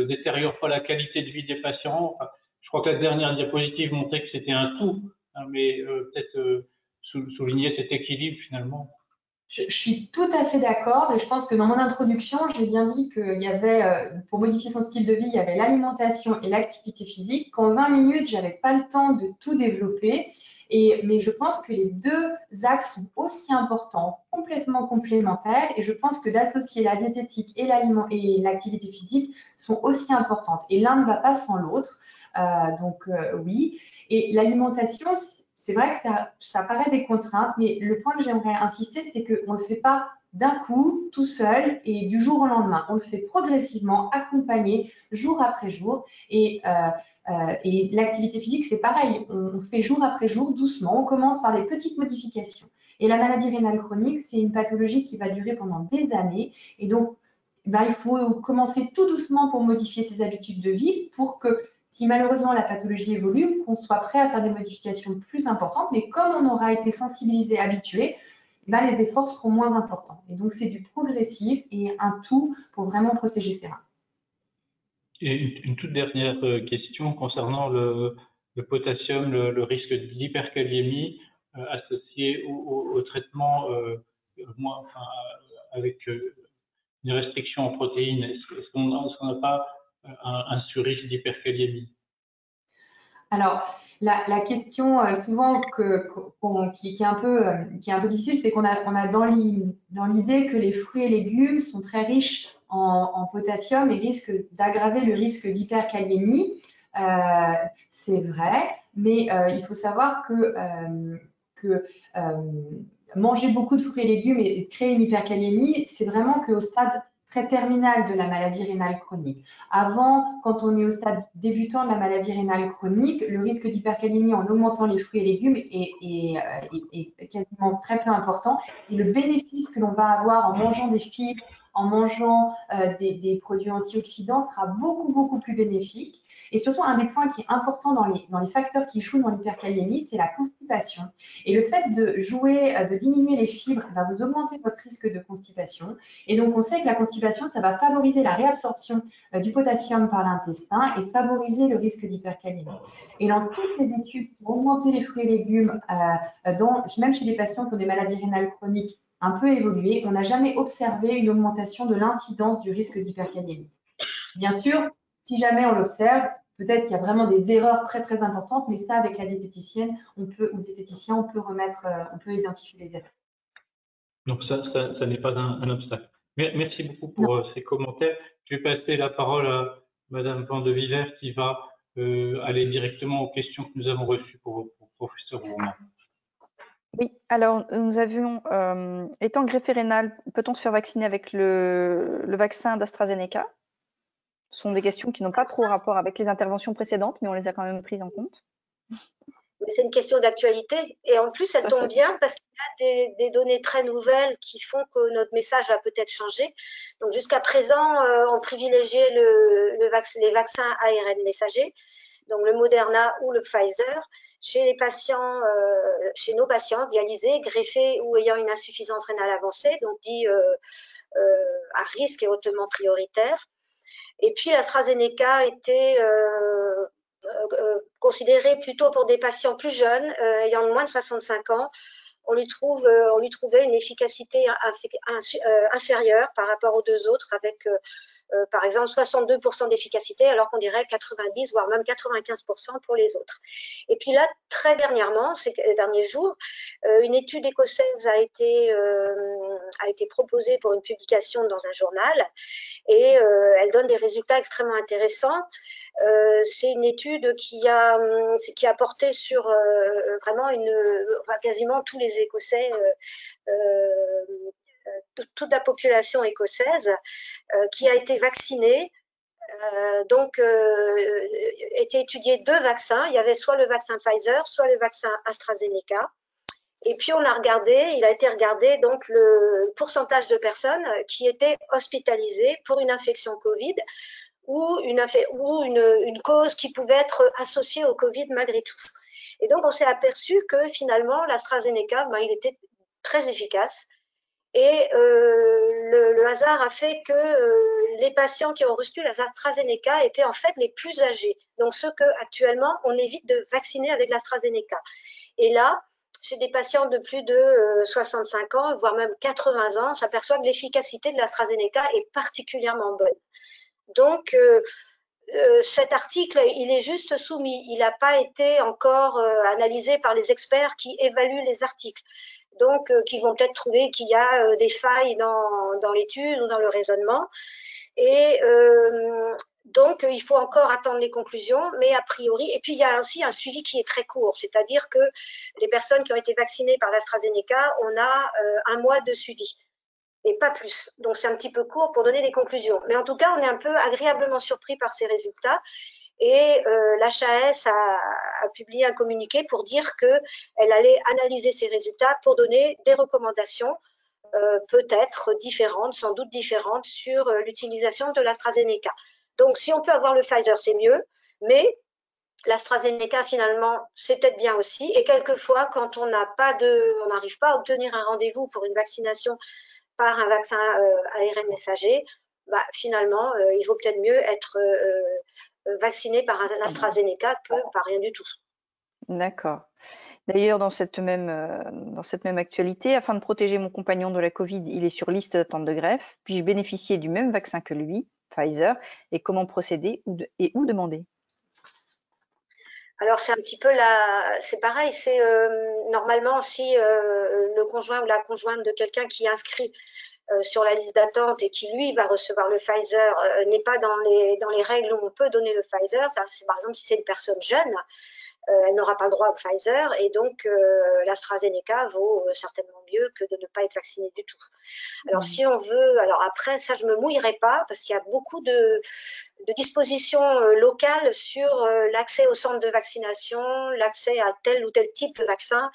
détériore pas la qualité de vie des patients? Enfin, je crois que la dernière diapositive montrait que c'était un tout, hein, mais peut-être souligner cet équilibre finalement. Je suis tout à fait d'accord et je pense que dans mon introduction, j'ai bien dit qu'il y avait, pour modifier son style de vie, il y avait l'alimentation et l'activité physique. Qu'en 20 minutes, j'avais pas le temps de tout développer. Mais je pense que les deux axes sont aussi importants, complètement complémentaires. Et je pense que d'associer la diététique et l'activité physique sont aussi importantes. Et l'un ne va pas sans l'autre. Oui. Et l'alimentation, c'est vrai que ça paraît des contraintes, mais le point que j'aimerais insister, c'est qu'on ne le fait pas d'un coup, tout seul et du jour au lendemain. On le fait progressivement, accompagné, jour après jour. Et l'activité physique, c'est pareil. On fait jour après jour, doucement. On commence par des petites modifications. Et la maladie rénale chronique, c'est une pathologie qui va durer pendant des années. Et donc, il faut commencer tout doucement pour modifier ses habitudes de vie pour que, si malheureusement la pathologie évolue, qu'on soit prêt à faire des modifications plus importantes, mais comme on aura été sensibilisé, habitué, les efforts seront moins importants. Et donc, c'est du progressif et un tout pour vraiment protéger ses reins. Et une toute dernière question concernant le potassium, le risque d'hyperkaliémie associé au traitement avec une restriction en protéines. Est-ce qu'on n'a pas un surrisque d'hyperkaliémie? Alors, la question souvent qui est un peu difficile, c'est qu'on a dans l'idée que les fruits et légumes sont très riches en potassium et risquent d'aggraver le risque d'hyperkaliémie. C'est vrai, mais il faut savoir que manger beaucoup de fruits et légumes et créer une hyperkaliémie, c'est vraiment qu'au stade très terminal de la maladie rénale chronique. Avant, quand on est au stade débutant de la maladie rénale chronique, le risque d'hyperkaliémie en augmentant les fruits et légumes est quasiment très peu important. Et le bénéfice que l'on va avoir en mangeant des fibres, en mangeant des produits antioxydants sera beaucoup, beaucoup plus bénéfique. Et surtout, un des points qui est important dans les facteurs qui jouent dans l'hyperkaliémie, c'est la constipation. Et le fait de diminuer les fibres va vous augmenter votre risque de constipation. Et donc, on sait que la constipation, ça va favoriser la réabsorption du potassium par l'intestin et favoriser le risque d'hyperkaliémie. Et dans toutes les études qui ont augmenté les fruits et légumes, même chez des patients qui ont des maladies rénales chroniques un peu évoluées, on n'a jamais observé une augmentation de l'incidence du risque d'hyperkaliémie. Bien sûr, si jamais on l'observe, peut-être qu'il y a vraiment des erreurs très très importantes, mais ça, avec la diététicienne, ou le diététicien, on peut identifier les erreurs. Donc ça n'est pas un obstacle. Merci beaucoup pour ces commentaires. Je vais passer la parole à Madame Vandevillers qui va aller directement aux questions que nous avons reçues pour professeur Roman. Oui, alors nous avions, étant greffé rénal, peut-on se faire vacciner avec le vaccin d'AstraZeneca? Ce sont des questions qui n'ont pas trop rapport avec les interventions précédentes, mais on les a quand même prises en compte. C'est une question d'actualité et en plus elle tombe bien parce qu'il y a des données très nouvelles qui font que notre message va peut-être changer. Donc jusqu'à présent, on privilégiait les vaccins ARN messagers, donc le Moderna ou le Pfizer, chez les patients, chez nos patients dialysés, greffés ou ayant une insuffisance rénale avancée, donc dit à risque et hautement prioritaire. Et puis l'AstraZeneca était considéré plutôt pour des patients plus jeunes, ayant moins de 65 ans. On lui trouvait une efficacité inférieure par rapport aux deux autres, avec par exemple 62% d'efficacité, alors qu'on dirait 90, voire même 95% pour les autres. Et puis là, très dernièrement, ces derniers jours, une étude écossaise a été proposée pour une publication dans un journal, et elle donne des résultats extrêmement intéressants. C'est une étude qui a porté sur vraiment quasiment tous les Écossais, toute la population écossaise qui a été vaccinée. Donc, étaient étudiés 2 vaccins. Il y avait soit le vaccin Pfizer, soit le vaccin AstraZeneca. Et puis, il a été regardé donc le pourcentage de personnes qui étaient hospitalisées pour une infection Covid ou une cause qui pouvait être associée au Covid malgré tout. Et donc, on s'est aperçu que finalement, l'AstraZeneca, il était très efficace. Et le hasard a fait que les patients qui ont reçu l'AstraZeneca étaient en fait les plus âgés, donc ceux qu'actuellement on évite de vacciner avec l'AstraZeneca. Et là, chez des patients de plus de 65 ans, voire même 80 ans, on s'aperçoit que l'efficacité de l'AstraZeneca est particulièrement bonne. Donc, cet article, il est juste soumis. Il n'a pas été encore analysé par les experts qui évaluent les articles. Donc, qui vont peut-être trouver qu'il y a des failles dans l'étude ou dans le raisonnement. Et donc, il faut encore attendre les conclusions, mais a priori, et puis il y a aussi un suivi qui est très court, c'est-à-dire que les personnes qui ont été vaccinées par l'AstraZeneca, on a 1 mois de suivi, et pas plus. Donc, c'est un petit peu court pour donner des conclusions. Mais en tout cas, on est un peu agréablement surpris par ces résultats. Et l'HAS a publié un communiqué pour dire qu'elle allait analyser ces résultats pour donner des recommandations peut-être différentes, sans doute différentes, sur l'utilisation de l'AstraZeneca. Donc, si on peut avoir le Pfizer, c'est mieux, mais l'AstraZeneca, finalement, c'est peut-être bien aussi. Et quelquefois, quand on n'arrive pas à obtenir un rendez-vous pour une vaccination par un vaccin ARN messager, finalement, il vaut peut-être mieux être vacciné par un AstraZeneca que par rien du tout. D'accord. D'ailleurs, dans cette même actualité, afin de protéger mon compagnon de la Covid, il est sur liste d'attente de greffe. Puis-je bénéficier du même vaccin que lui, Pfizer, et comment procéder et où demander? Alors, c'est un petit peu c'est pareil, c'est normalement si le conjoint ou la conjointe de quelqu'un qui est inscrit sur la liste d'attente et qui, lui, va recevoir le Pfizer, n'est pas dans les règles où on peut donner le Pfizer. Ça, c'est, par exemple, si c'est une personne jeune, elle n'aura pas le droit au Pfizer et donc l'AstraZeneca vaut certainement mieux que de ne pas être vacciné du tout. Alors, si on veut, alors après, ça, je ne me mouillerai pas parce qu'il y a beaucoup de dispositions locales sur l'accès au centre de vaccination, l'accès à tel ou tel type de vaccin.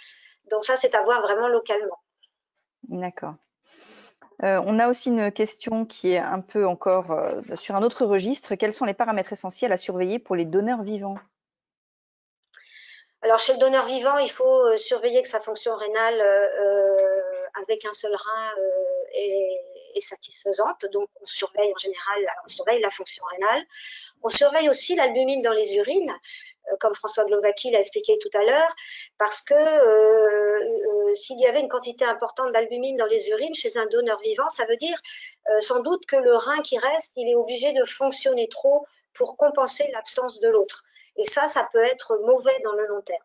Donc ça, c'est à voir vraiment localement. D'accord. On a aussi une question qui est un peu encore sur un autre registre. Quels sont les paramètres essentiels à surveiller pour les donneurs vivants? Alors, chez le donneur vivant, il faut surveiller que sa fonction rénale avec un seul rein est satisfaisante. Donc, on surveille en général, la fonction rénale. On surveille aussi l'albumine dans les urines, comme François Glowacki l'a expliqué tout à l'heure, parce que s'il y avait une quantité importante d'albumine dans les urines chez un donneur vivant, ça veut dire sans doute que le rein qui reste, il est obligé de fonctionner trop pour compenser l'absence de l'autre. Et ça peut être mauvais dans le long terme.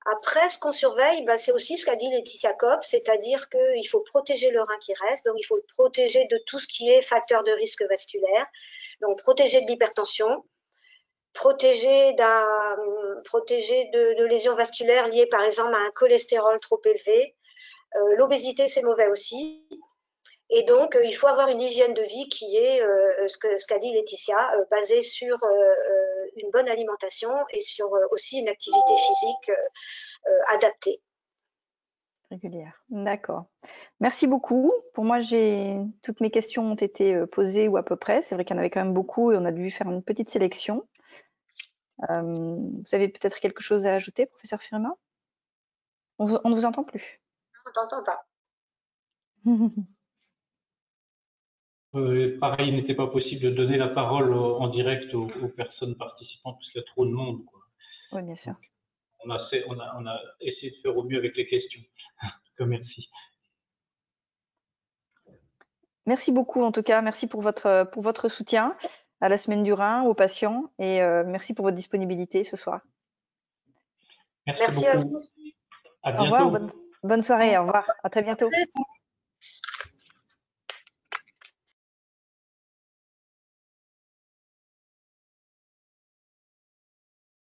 Après, ce qu'on surveille, c'est aussi ce qu'a dit Laetitia Kopp, c'est-à-dire qu'il faut protéger le rein qui reste, donc il faut le protéger de tout ce qui est facteur de risque vasculaire, donc protéger de l'hypertension, protéger de lésions vasculaires liées par exemple à un cholestérol trop élevé. L'obésité, c'est mauvais aussi. Et donc, il faut avoir une hygiène de vie qui est, ce qu'a dit Laetitia, basée sur une bonne alimentation et sur aussi une activité physique adaptée. Régulière. D'accord. Merci beaucoup. Pour moi, toutes mes questions ont été posées ou à peu près. C'est vrai qu'il y en avait quand même beaucoup et on a dû faire une petite sélection. Vous avez peut-être quelque chose à ajouter, professeur Frima? On ne vous entend plus. On ne t'entend pas. Pareil, il n'était pas possible de donner la parole en direct aux personnes participantes parce qu'il y a trop de monde, quoi. Oui, bien sûr. On a essayé de faire au mieux avec les questions. En tout cas, merci. Merci beaucoup, en tout cas. Merci pour votre soutien à la Semaine du Rhin, aux patients, et merci pour votre disponibilité ce soir. Merci beaucoup. à vous aussi. À Au bientôt. revoir, bonne soirée, au revoir, à très bientôt.